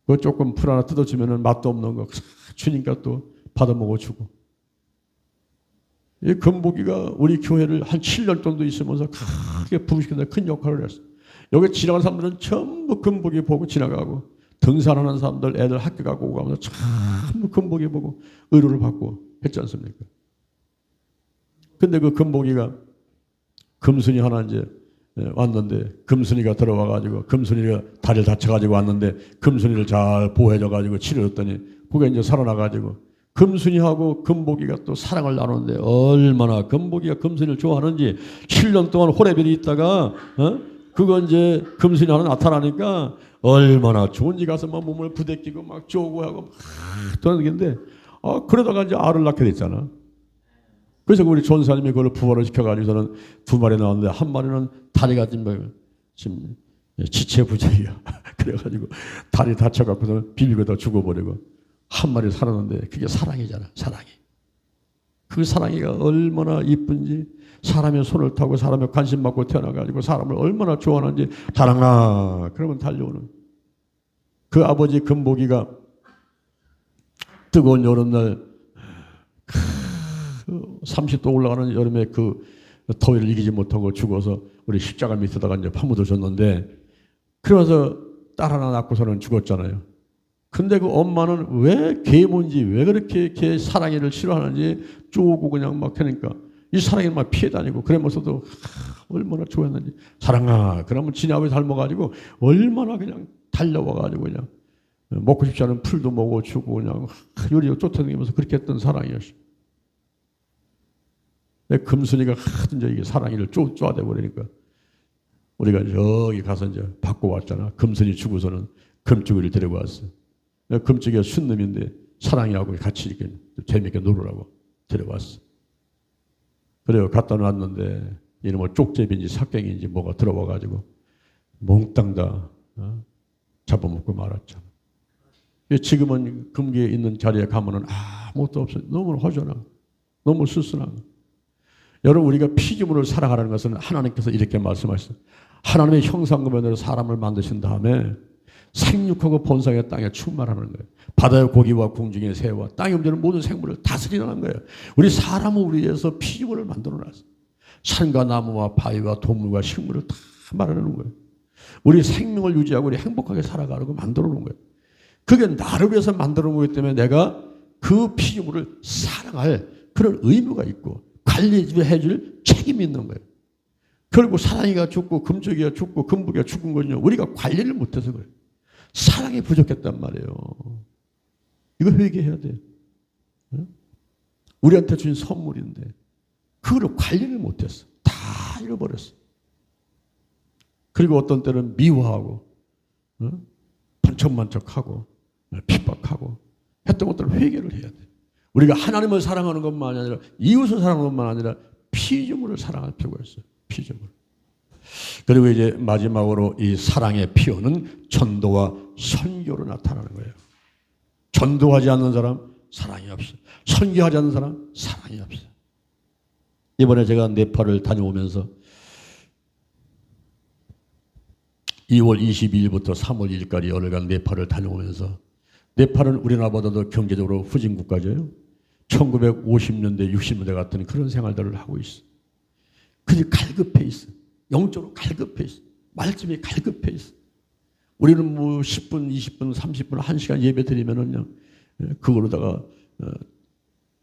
그거 조금 풀 하나 뜯어주면 맛도 없는 거 주니까 또 받아먹어 주고. 이 금복이가 우리 교회를 한 7년 정도 있으면서 크게 부흥시키는 큰 역할을 했어. 여기 지나가는 사람들은 전부 금복이 보고 지나가고 등산하는 사람들 애들 학교 가고 오고 하면서 전부 금복이 보고 의료를 받고 했지 않습니까? 근데 그 금복이가 금순이 하나 이제 왔는데 금순이가 들어와가지고 금순이가 다리를 다쳐가지고 왔는데 금순이를 잘 보호해줘가지고 치료했더니 그게 이제 살아나가지고 금순이하고 금복이가 또 사랑을 나누는데 얼마나 금복이가 금순이를 좋아하는지 7년 동안 호레벨이 있다가 그거 이제 금순이 하나 나타나니까 얼마나 좋은지 가서 막 몸을 부대끼고 막 쪼고하고 막 떠는데 그러다가 이제 알을 낳게 됐잖아. 그래서 우리 전사님이 그걸 부활을 시켜가지고서는 2마리 나왔는데 한 마리는 다리가 지금 지체부재야. 그래가지고 다리 다쳐갖고서 빌고다 죽어버리고 한 마리 살았는데 그게 사랑이잖아. 사랑이. 그 사랑이가 얼마나 이쁜지 사람의 손을 타고 사람의 관심 받고 태어나가지고 사람을 얼마나 좋아하는지 사랑아 그러면 달려오는 그 아버지 금복이가 뜨거운 여름날 30도 올라가는 여름에 그 더위를 이기지 못하고 죽어서 우리 십자가 밑에다가 이제 파묻어졌는데 그러면서 딸 하나 낳고서는 죽었잖아요. 근데 그 엄마는 왜 개뭔지 왜 그렇게 개 사랑이를 싫어하는지 쪼고 그냥 막 하니까 이 사랑이를 막 피해 다니고 그러면서도 얼마나 좋아했는지 사랑아 그러면 지네 아버지 닮아가지고 얼마나 그냥 달려와가지고 그냥 먹고 싶지 않은 풀도 먹어주고 그냥 요리 쫓아다니면서 그렇게 했던 사랑이었어. 내 금순이가 하든지 이게 사랑이를 쪼아대 버리니까 우리가 저기 가서 이제 받고 왔잖아. 금순이 죽어서는 금쪽이를 데리고 왔어. 금쪽이가 순놈인데 사랑이하고 같이 이렇게 재밌게 놀으라고 데려왔어. 그래요. 갖다 놨는데 이놈의 쪽제비인지 삭갱인지 뭐가 들어와가지고 몽땅 다 잡아먹고 말았잖아. 지금은 금기에 있는 자리에 가면은 아무것도 없어요. 너무 허전하고 너무 쓸쓸하고. 여러분 우리가 피조물을 사랑하라는 것은 하나님께서 이렇게 말씀하셨어요. 하나님의 형상급연으로 사람을 만드신 다음에 생육하고 번성의 땅에 충만하는 거예요. 바다의 고기와 궁중의 새와 땅에 움직이는 모든 생물을 다스리라는 거예요. 우리 사람을 위해서 피조물을 만들어놨어요. 산과 나무와 바위와 동물과 식물을 다 말하는 거예요. 우리 생명을 유지하고 우리 행복하게 살아가려고 만들어 놓은 거예요. 그게 나를 위해서 만들어 놓은 거기 때문에 내가 그 피조물을 사랑할 그런 의무가 있고 관리해 줄 책임이 있는 거예요. 결국 사랑이가 죽고 금쪽이가 죽고 금복이가 죽은 건요. 우리가 관리를 못해서 그래요. 사랑이 부족했단 말이에요. 이거 회개해야 돼. 우리한테 주신 선물인데 그거를 관리를 못했어. 다 잃어버렸어. 그리고 어떤 때는 미워하고 반척만척하고 핍박하고 했던 것들을 회개를 해야 돼. 우리가 하나님을 사랑하는 것만 아니라 이웃을 사랑하는 것만 아니라 피조물을 사랑할 필요가 있어요. 피조물. 그리고 이제 마지막으로 이 사랑의 피어는 전도와 선교로 나타나는 거예요. 전도하지 않는 사람 사랑이 없어요. 선교하지 않는 사람 사랑이 없어요. 이번에 제가 네팔을 다녀오면서 2월 22일부터 3월 1일까지 열흘간 네팔을 다녀오면서 네팔은 우리나라보다도 경제적으로 후진 국가죠. 1950년대 60년대 같은 그런 생활들을 하고 있어. 그게 갈급해 있어. 영적으로 갈급해 있어. 말씀이 갈급해 있어. 우리는 뭐 10분, 20분, 30분, 1시간 예배 드리면은 그냥 그거로다가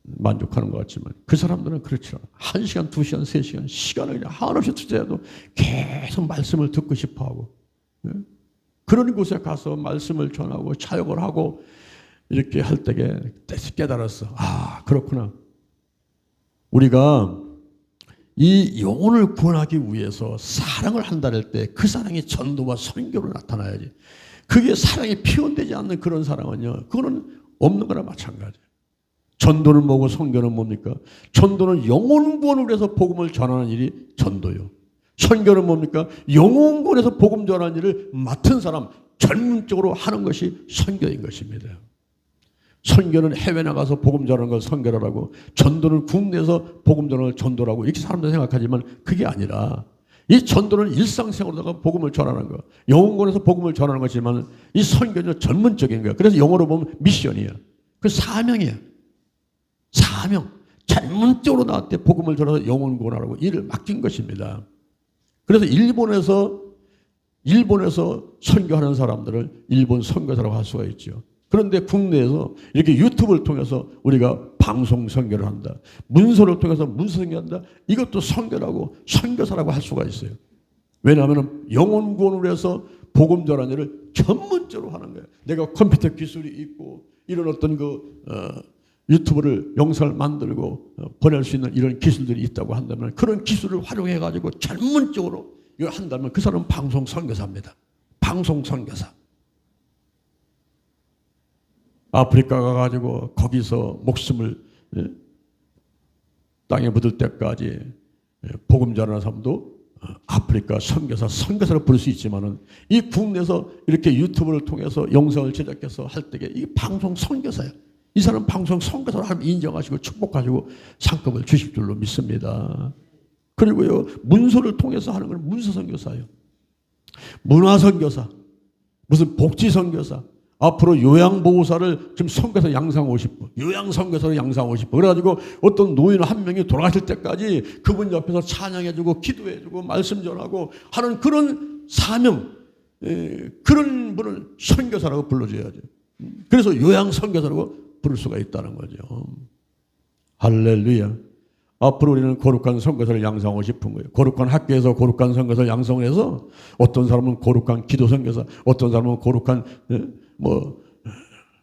만족하는 것 같지만 그 사람들은 그렇지 않아. 1시간, 2시간, 3시간 시간을 그냥 한없이 투자해도 계속 말씀을 듣고 싶어 하고 그런 곳에 가서 말씀을 전하고 차역을 하고 이렇게 할 때에 깨달았어. 아, 그렇구나. 우리가 이 영혼을 구원하기 위해서 사랑을 한다 할 때 그 사랑이 전도와 선교로 나타나야지. 그게 사랑이 표현되지 않는 그런 사랑은요. 그거는 없는 거나 마찬가지예요. 전도는 뭐고 선교는 뭡니까? 전도는 영혼 구원을 위해서 복음을 전하는 일이 전도요. 선교는 뭡니까? 영혼 구원에서 복음 전하는 일을 맡은 사람, 전문적으로 하는 것이 선교인 것입니다. 선교는 해외 나가서 복음 전하는 걸 선교라고, 전도는 국내에서 복음 전하는 걸 전도라고 이렇게 사람들이 생각하지만 그게 아니라 이 전도는 일상생활로다가 복음을 전하는 거, 영혼권에서 복음을 전하는 것이지만 이 선교는 전문적인 거야. 그래서 영어로 보면 미션이야. 그 사명이야. 사명. 전문적으로 나한테 복음을 전해서 영혼권하라고 일을 맡긴 것입니다. 그래서 일본에서 선교하는 사람들을 일본 선교사라고 할 수가 있죠. 그런데 국내에서 이렇게 유튜브를 통해서 우리가 방송 선교를 한다. 문서를 통해서 문서 선교한다. 이것도 선교라고 선교사라고 할 수가 있어요. 왜냐하면 영혼 구원을 위해서 복음 전하는 일을 전문적으로 하는 거예요. 내가 컴퓨터 기술이 있고 이런 어떤 유튜브를 영상을 만들고 보낼 수 있는 이런 기술들이 있다고 한다면 그런 기술을 활용해 가지고 전문적으로 이걸 한다면 그 사람은 방송 선교사입니다. 방송 선교사. 아프리카 가가지고 거기서 목숨을 땅에 묻을 때까지 복음 전하는 사람도 아프리카 선교사로 부를 수 있지만은 이 국내에서 이렇게 유튜브를 통해서 영상을 제작해서 할 때에 이 방송 선교사예요. 이 사람 방송 선교사로 하나님 인정하시고 축복하시고 상급을 주실 줄로 믿습니다. 그리고요 문서를 통해서 하는 건 문서 선교사예요. 문화 선교사, 무슨 복지 선교사. 앞으로 요양보호사를 지금 선교사 양성하고 싶어. 요양선교사를 양성하고 싶어. 그래가지고 어떤 노인 한 명이 돌아가실 때까지 그분 옆에서 찬양해주고 기도해주고 말씀 전하고 하는 그런 사명, 그런 분을 선교사라고 불러줘야죠. 그래서 요양선교사라고 부를 수가 있다는 거죠. 할렐루야. 앞으로 우리는 거룩한 선교사를 양성하고 싶은 거예요. 거룩한 학교에서 거룩한 선교사를 양성해서 어떤 사람은 거룩한 기도 선교사, 어떤 사람은 거룩한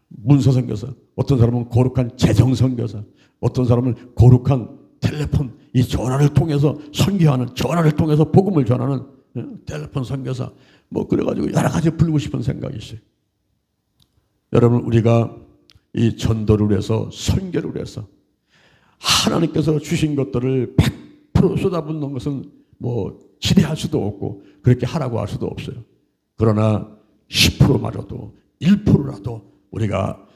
문서 선교사, 어떤 사람은 거룩한 재정 선교사, 어떤 사람은 거룩한 텔레폰, 이 전화를 통해서 선교하는, 전화를 통해서 복음을 전하는 텔레폰 선교사, 그래가지고 여러 가지 부르고 싶은 생각이 있어요. 여러분, 우리가 이 전도를 해서 선교를 해서 하나님께서 주신 것들을 100% 쏟아붓는 것은 기대할 수도 없고 그렇게 하라고 할 수도 없어요. 그러나 10%마저도 1%라도 우리가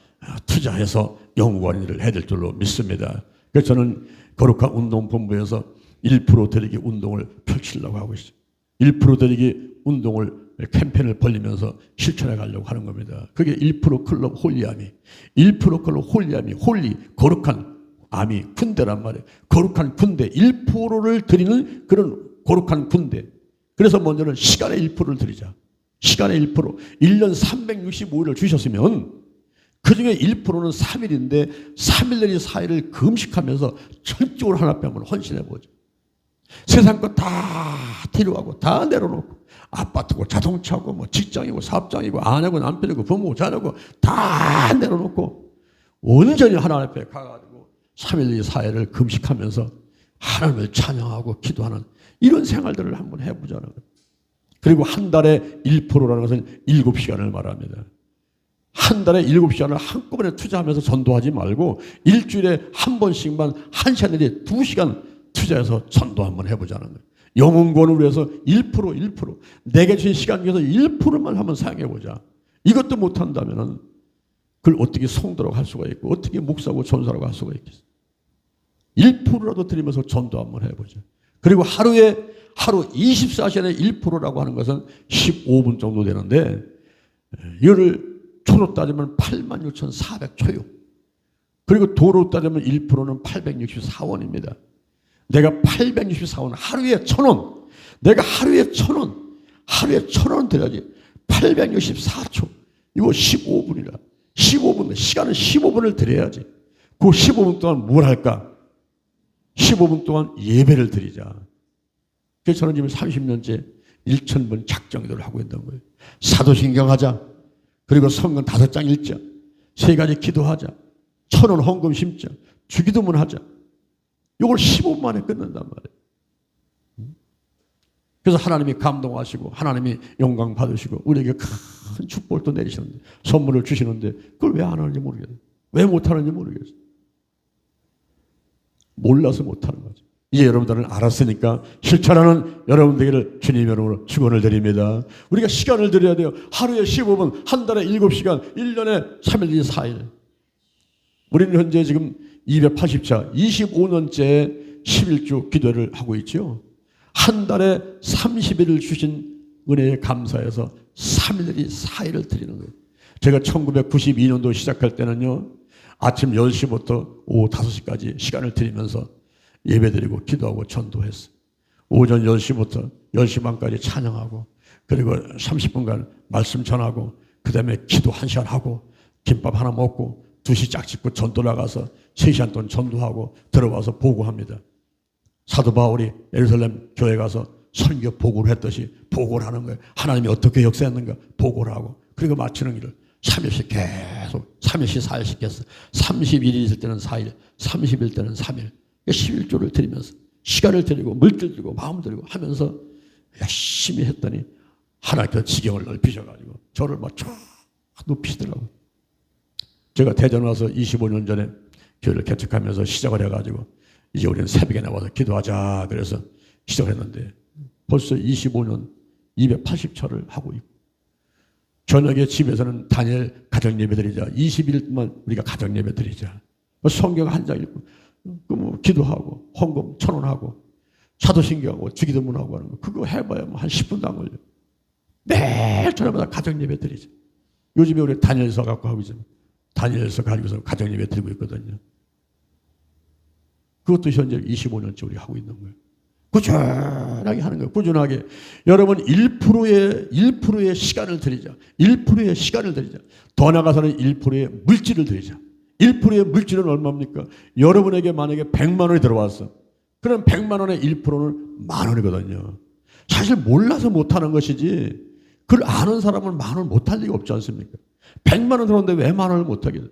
투자해서 영구한 일을 해야 될 줄로 믿습니다. 그래서 저는 거룩한 운동본부에서 1% 드리기 운동을 펼치려고 하고 있어요. 1% 드리기 운동을 캠페인을 벌리면서 실천해 가려고 하는 겁니다. 그게 1% 클럽 홀리아미, 1% 클럽 홀리아미, 홀리 거룩한 아미 군대란 말이에요. 거룩한 군대 1%를 드리는 그런 거룩한 군대. 그래서 먼저는 시간의 1%를 드리자. 시간의 1%, 1년 365일을 주셨으면 그 중에 1%는 3일인데 3일 내지 4일을 금식하면서 전적으로 하나 빼면 헌신해보죠. 세상 거 다 데려가고 다 내려놓고 아파트고 자동차고 직장이고 사업장이고 아내고 남편이고 부모고 자녀고 다 내려놓고 온전히 하나님 앞에 가가지고 3일 내지 4일을 금식하면서 하나님을 찬양하고 기도하는 이런 생활들을 한번 해보자는 거예요. 그리고 한 달에 1%라는 것은 7시간을 말합니다. 한 달에 7시간을 한꺼번에 투자하면서 전도하지 말고 일주일에 한 번씩만 1시간 내지 2시간 투자해서 전도 한번 해보자는 거예요. 영혼구원을 위해서 1%. 내게 주신 시간 중에서 1%만 한번 사용해보자. 이것도 못한다면 그걸 어떻게 성도라고 할 수가 있고 어떻게 목사고 전사라고 할 수가 있겠어요. 1%라도 드리면서 전도 한번 해보자. 그리고 하루 24시간에 1%라고 하는 것은 15분 정도 되는데 이거를 초로 따지면 86,400초요. 그리고 도로 따지면 1%는 864원입니다. 내가 864원, 하루에 1,000원. 내가 하루에 1,000원 드려야지. 864초. 이거 15분이라. 15분, 시간은 15분을 드려야지. 그 15분 동안 뭘 할까? 15분 동안 예배를 드리자. 그래서 저는 지금 30년째 1,000번 작정기도를 하고 있는 거예요. 사도신경 하자. 그리고 성경 5장 읽자. 3가지 기도하자. 1,000원 헌금 심자. 주기도문 하자. 이걸 15분 만에 끝낸단 말이에요. 그래서 하나님이 감동하시고 하나님이 영광 받으시고 우리에게 큰 축복을 또 내리시는데 선물을 주시는데 그걸 왜 안 하는지 모르겠어요. 왜 못하는지 모르겠어요. 몰라서 못하는 거죠. 이제 여러분들은 알았으니까 실천하는 여러분들에게 주님 이름으로 축원을 드립니다. 우리가 시간을 드려야 돼요. 하루에 15분, 한 달에 7시간, 1년에 3일, 4일. 우리는 현재 지금 280차, 25년째 11주 기도를 하고 있죠. 한 달에 30일을 주신 은혜에 감사해서 3일 내지 4일을 드리는 거예요. 제가 1992년도 시작할 때는요. 아침 10시부터 오후 5시까지 시간을 드리면서 예배드리고 기도하고 전도했어요. 오전 10시부터 10시 반까지 찬양하고 그리고 30분간 말씀 전하고 그 다음에 기도 1시간 하고 김밥 하나 먹고 2시 짝 짓고 전도 나가서 3시간 동안 전도하고 들어와서 보고합니다. 사도 바울이 예루살렘 교회 가서 선교 보고를 했듯이 보고를 하는 거예요. 하나님이 어떻게 역사했는가 보고를 하고, 그리고 마치는 일을 3일씩 계속 3일씩 4일씩 했어. 30일이 있을 때는 4일, 30일 때는 3일. 11조를 드리면서 시간을 드리고 물질 드리고 마음 드리고 하면서 열심히 했더니 하나님께서 지경을 넓히셔가지고 저를 막 쫙 높이시더라고요. 제가 대전 와서 25년 전에 교회를 개척하면서 시작을 해가지고 이제 우리는 새벽에 나와서 기도하자 그래서 시작을 했는데 벌써 25년 280차를 하고 있고, 저녁에 집에서는 다니엘 가정예배 드리자, 20일 동안 우리가 가정예배 드리자, 성경 한 장 읽고 뭐 기도하고 헌금 1,000원 하고 사도신경하고 주기도문하고 하는 거, 그거 해봐야 뭐 한 10분도 안 걸려. 매일 저녁마다 가정예배 드리자. 요즘에 우리 다니엘서 갖고 하고 있잖아요. 다니엘서 가지고서 가정예배 드리고 있거든요. 그것도 현재 25년째 우리 하고 있는 거예요. 꾸준하게 하는 거예요. 꾸준하게. 여러분 1%의 시간을 드리자. 1%의 시간을 드리자. 더 나아가서는 1%의 물질을 드리자. 1%의 물질은 얼마입니까? 여러분에게 만약에 100만 원이 들어왔어. 그럼 100만 원의 1%는 만 원이거든요. 사실 몰라서 못하는 것이지, 그걸 아는 사람은 만 원 못할 리가 없지 않습니까? 100만 원 들어왔는데 왜 만 원을 못하겠어요?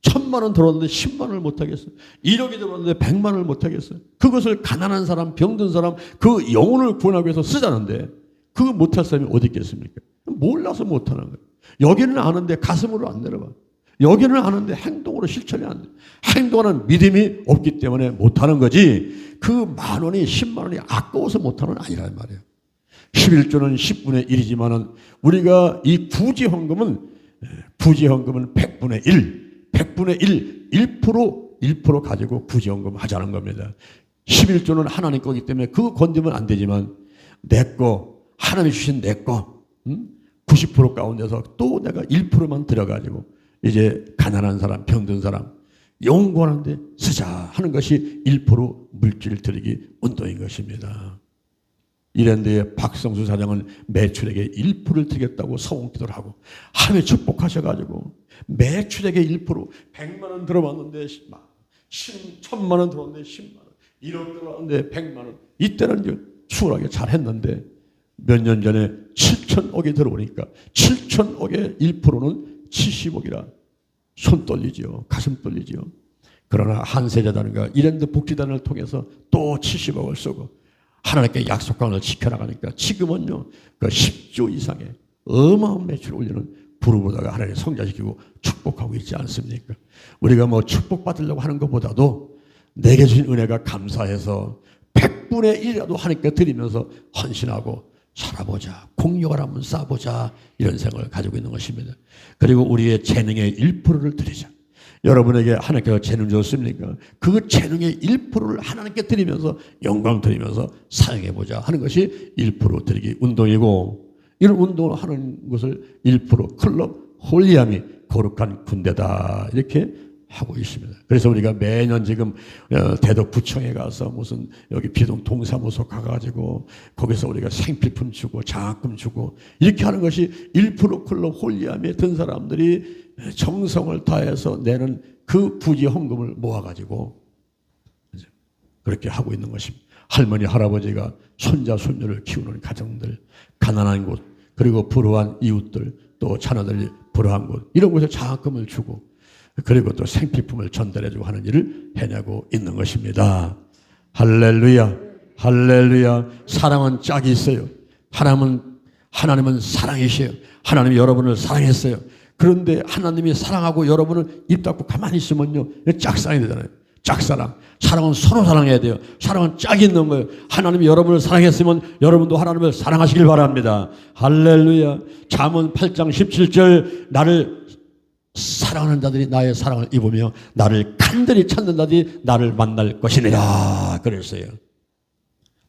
1000만 원 들어왔는데 10만 원을 못하겠어요? 1억이 들어왔는데 100만 원을 못하겠어요? 그것을 가난한 사람, 병든 사람, 그 영혼을 구원하기 위해서 쓰자는데 그거 못할 사람이 어디 있겠습니까? 몰라서 못하는 거예요. 여기는 아는데 가슴으로 안 내려봐. 여기는 아는데 행동으로 실천이 안 돼. 행동하는 믿음이 없기 때문에 못하는 거지, 그 만 원이 10만 원이 아까워서 못하는 아니란 말이에요. 11조는 10분의 1이지만은 우리가 이 구제헌금은 100분의 1, 100분의 1% 가지고 구제헌금 하자는 겁니다. 11조는 하나님 거기 때문에 그거 건드면 안 되지만 내 거, 하나님이 주신 내 거, 90% 가운데서 또 내가 1%만 들어가지고 이제 가난한 사람, 병든 사람 영구하는데 쓰자 하는 것이 1% 물질 드리기 운동인 것입니다. 이랜드의 박성수 사장은 매출액의 1%를 드리겠다고 서원기도를 하고 하나님이 축복하셔가지고 매출액의 1%, 100만 원 들어왔는데 1000만 원 들어왔는데 10만 원, 1억 들어왔는데 100만 원. 이때는 이제 수월하게 잘 했는데 몇 년 전에 7천억이 들어오니까 7천억의 1%는 70억이라 손 떨리죠. 가슴 떨리죠. 그러나 한세자단과 이랜드 복지단을 통해서 또 70억을 쓰고 하나님께 약속한 것을 지켜나가니까 지금은요, 그 10조 이상의 어마어마한 매출을 올리는 부르보다가 하나님 성자시키고 축복하고 있지 않습니까? 우리가 뭐 축복받으려고 하는 것보다도 내게 주신 은혜가 감사해서 100분의 1이라도 하나님께 드리면서 헌신하고 살아보자, 공력을 한번 쌓아보자, 이런 생각을 가지고 있는 것입니다. 그리고 우리의 재능의 1%를 드리자. 여러분에게 하나님께서 재능 줬습니까? 그 재능의 1%를 하나님께 드리면서 영광 드리면서 사용해보자 하는 것이 1% 드리기 운동이고, 이런 운동을 하는 것을 1% 클럽 홀리함이 거룩한 군대다 이렇게 하고 있습니다. 그래서 우리가 매년 지금 대덕구청에 가서 무슨 여기 비동 동사무소 가가지고 거기서 우리가 생필품 주고 장학금 주고 이렇게 하는 것이 1% 클럽 홀리함에 든 사람들이 정성을 다해서 내는 그 부지 헌금을 모아가지고 그렇게 하고 있는 것입니다. 할머니 할아버지가 손자 손녀를 키우는 가정들, 가난한 곳, 그리고 불우한 이웃들, 또 자녀들이 불우한 곳, 이런 곳에 장학금을 주고 그리고 또 생필품을 전달해주고 하는 일을 해내고 있는 것입니다. 할렐루야, 할렐루야. 사랑은 짝이 있어요. 하나님은 사랑이셔요. 하나님이 여러분을 사랑했어요. 그런데 하나님이 사랑하고 여러분을 입 닫고 가만히 있으면요, 짝사랑이 되잖아요. 짝사랑. 사랑은 서로 사랑해야 돼요. 사랑은 짝이 있는 거예요. 하나님이 여러분을 사랑했으면 여러분도 하나님을 사랑하시길 바랍니다. 할렐루야. 잠언 8장 17절, 나를 사랑하는 자들이 나의 사랑을 입으며 나를 간절히 찾는 자들이 나를 만날 것이니라 그랬어요.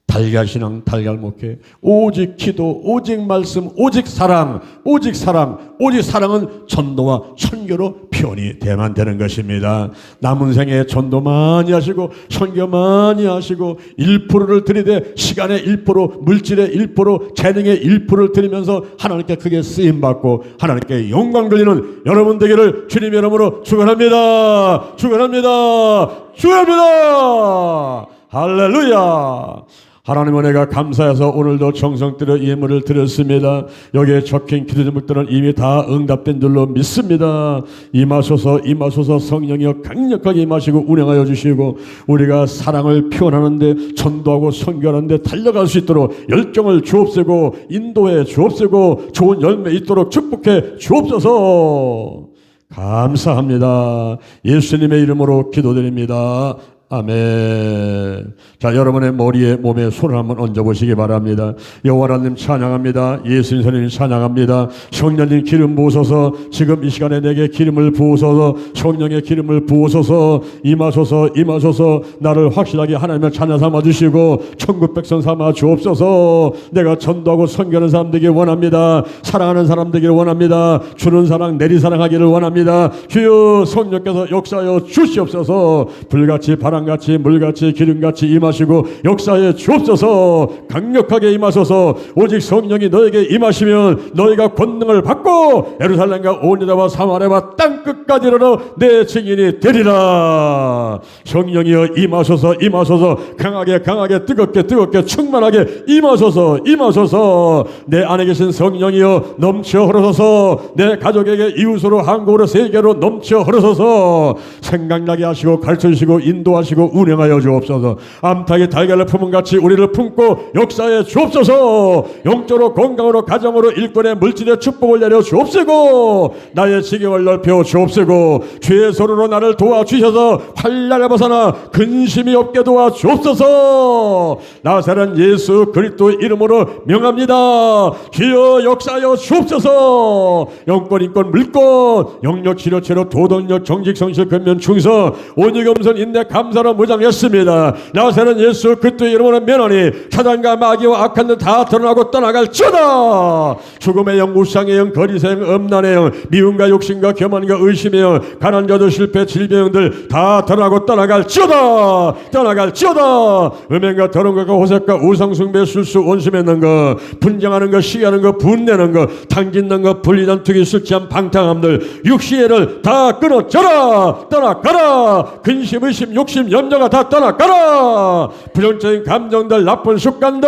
달걀신앙, 달걀목회, 오직 기도, 오직 말씀, 오직 사랑, 오직 사랑, 오직 사랑은 전도와 선교로 표현이 돼야만 되는 것입니다. 남은 생에 전도 많이 하시고 선교 많이 하시고 1%를 드리되 시간의 1%, 물질의 1%, 재능의 1%를 드리면서 하나님께 크게 쓰임받고 하나님께 영광 돌리는 여러분 되기를 주님 이름으로 축원합니다. 축원합니다. 축원합니다. 할렐루야. 하나님 은혜가 감사해서 오늘도 정성 들여 예물을 드렸습니다. 여기에 적힌 기도 제목들은 이미 다 응답된 줄로 믿습니다. 임하소서 임하소서 성령이여 강력하게 임하시고 운행하여 주시고 우리가 사랑을 표현하는데 전도하고 선교하는데 달려갈 수 있도록 열정을 주옵시고 인도해 주옵시고 좋은 열매 있도록 축복해 주옵소서. 감사합니다. 예수님의 이름으로 기도드립니다. 아멘. 자, 여러분의 머리에 몸에 손을 한번 얹어보시기 바랍니다. 여호와 하나님 찬양합니다. 예수님 선생님 찬양합니다. 성령님 기름 부으소서. 지금 이 시간에 내게 기름을 부으소서. 성령의 기름을 부으소서. 임하소서 임하소서. 나를 확실하게 하나님의 자녀 삼아 주시고 천국 백성 삼아 주옵소서. 내가 전도하고 선교하는 사람 되길 원합니다. 사랑하는 사람 되길 원합니다. 주는 사랑 내리 사랑하기를 원합니다. 주여 성령께서 역사하여 주시옵소서. 불같이 바람같이 물같이 기름같이 임하시고 역사에 주옵소서. 강력하게 임하소서. 오직 성령이 너에게 임하시면 너희가 권능을 받고 예루살렘과 온 유다와 사마리아와 땅끝까지 이르러 내 증인이 되리라. 성령이여 임하소서 임하소서. 강하게 강하게 뜨겁게 뜨겁게 충만하게 임하소서 임하소서. 내 안에 계신 성령이여 넘쳐 흐르소서. 내 가족에게 이웃으로 한국으로 세계로 넘쳐 흐르소서. 생각나게 하시고 가르쳐주시고 인도하시고 운행하여 주옵소서. 암탉이 달걀을 품은 같이 우리를 품고 역사에 주옵소서. 영적으로 건강으로 가정으로 일꾼의 물질의 축복을 내려 주옵시고 나의 지경을 넓혀 주옵시고 주의 손으로 나를 도와주셔서 환난을 벗어나 근심이 없게 도와주옵소서. 나사렛 예수 그리스도 이름으로 명합니다. 주여 역사하여 주옵소서. 영권 인권 물권 영력 치료체로 도덕력 정직 성실 근면 충성 온유 겸손 인내 감사로 무장했습니다. 나사렛 예수 그리스도의 이름으로 면하니 사단과 마귀와 악한 들 다 드러나고 떠나갈지어다. 죽음의 영 무상의 영 거리생 음란의 영 미움과 욕심과 교만과 의심의 영 가난 저주 실패 질병들 다 드러나고 떠나갈지어다. 떠나갈지어다. 음행과 더러운 것과 호색과 우상숭배 술수 원수맺는 것 분쟁하는 것 시기하는 것 분내는 것 탕진는 것 분리단 투기 술취한 방탕함들 육시애를 다 끊어져라. 떠나가라. 근심 의심 욕심 염려가 다 떠나가라. 부정적인 감정들 나쁜 습관들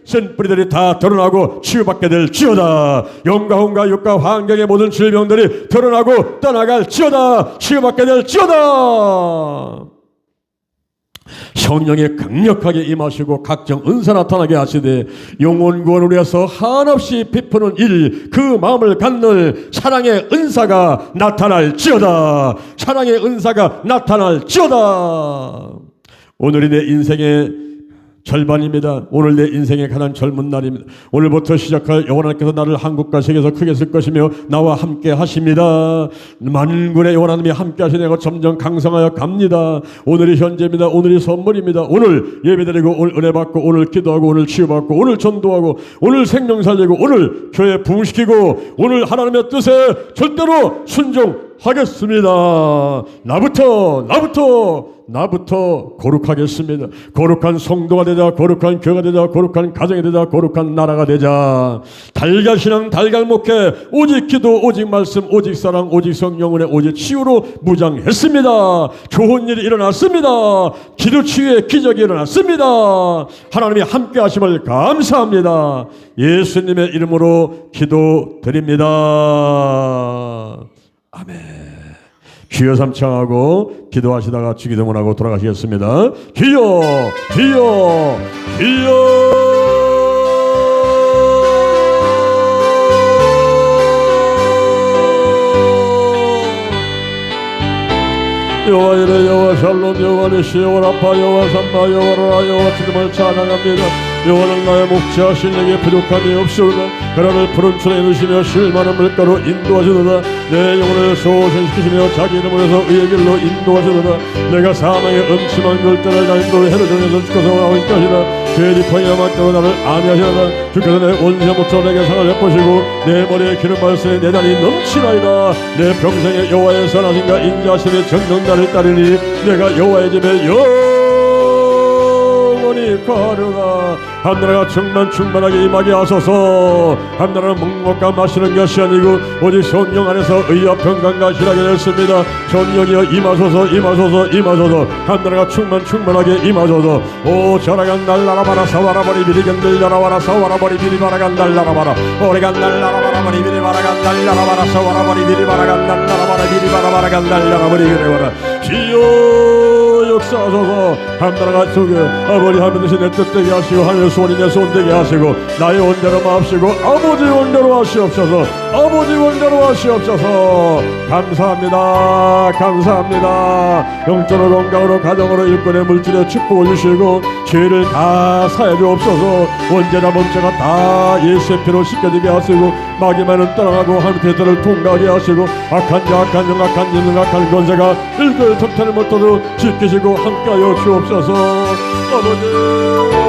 쓴뿌리들이 다 드러나고 치유받게 될지어다. 영과 혼과 육과 환경의 모든 질병들이 드러나고 떠나갈지어다. 치유받게 될지어다. 성령이 강력하게 임하시고 각종 은사 나타나게 하시되 영혼 구원을 위해서 한없이 베푸는 일 그 마음을 갖는 사랑의 은사가 나타날지어다. 사랑의 은사가 나타날지어다. 오늘이 내 인생의 절반입니다. 오늘 내 인생의 가장 젊은 날입니다. 오늘부터 시작할 여호와 하나님께서 나를 한국과 세계에서 크게 쓸 것이며 나와 함께 하십니다. 만군의 여호와 하나님이 함께 하시내가 점점 강성하여 갑니다. 오늘이 현재입니다. 오늘이 선물입니다. 오늘 예배드리고 오늘 은혜 받고 오늘 기도하고 오늘 치유받고 오늘 전도하고 오늘 생명 살리고 오늘 교회 부흥시키고 오늘 하나님의 뜻에 절대로 순종하겠습니다. 나부터 거룩하겠습니다. 거룩한 성도가 되자, 거룩한 교회가 되자, 거룩한 가정이 되자, 거룩한 나라가 되자. 달걀 신앙, 달걀 목회, 오직 기도, 오직 말씀, 오직 사랑, 오직 성령은혜, 오직 치유로 무장했습니다. 좋은 일이 일어났습니다. 기도 치유의 기적이 일어났습니다. 하나님이 함께 하심을 감사합니다. 예수님의 이름으로 기도드립니다. 아멘. 주여 삼창하고 기도하시다가 주기도문하고 돌아가시겠습니다. 주여 주여 주여. 여호와 이레 여호와 샬롬 여호와 니시 여호와 라파 여호와 삼마 여호와 라라 여호와 주님을 찬양합니다. 여호와는 나의 목자하신 내게 부족함이 없으리다. 그라를 푸른 촌에 누시며 실 많은 물가로 인도하시도다. 내 영혼을 소생시키시며 자기 이름으로 해서 의의 길로 인도하시도다. 내가 사망의 음침한 골대를 나인도로 해를 정해서 주께서 나오기까지다 죄 지팡이와 막대로 나를 안위하시도다. 주께서 내 온세부터 내게 상을 베푸시고 내 머리에 기름 발수에 내 단이 넘치나이다. 내 평생에 여호와의 선하심과 인자하심의 정령나를 따르니 내가 여호와의 집에 영원히 구하려다 하나님과 충만하게 임하게 하소서. 하나님은 먹는 것과 마시는 것이 아니고 오직 성령 안에서 의와 평강과 희락이 됐습니다. 성령이여 임하소서 하나님과 충만하게 임하소서. 오 저라간 날라라바라 사와라버리 비리간들 야라와라 사와라버리 비리바라간 날라라바라 오래간 날라라바라버리 비리바라간 날라라바라 사와라버리 비리바라간 날라라바라 비리바라바라간 날라라버리 비리바라 주여 역사하소서. 하나님과 속에 아버지 하면서 내 뜻되게 하시고 하늘 소원이 내 손되게 하시고 나의 원대로 마옵시고 아버지 원대로 하시옵소서. 아버지 원대로 하시옵소서. 감사합니다. 영적으로 건강으로 가정으로 일꾼의 물질에 축복을 주시고 죄를 다 사해 주옵소서. 원죄나 범죄가 다 예수의 피로 씻겨지게 하시고 마귀만은 떠나가고 하나님의 대들을 통과하게 하시고 악한 자 악한 영 악한 인능 악한 권세가 일거에 덮태를 못하도록 지키시고 함께하여 주옵소서. 아버지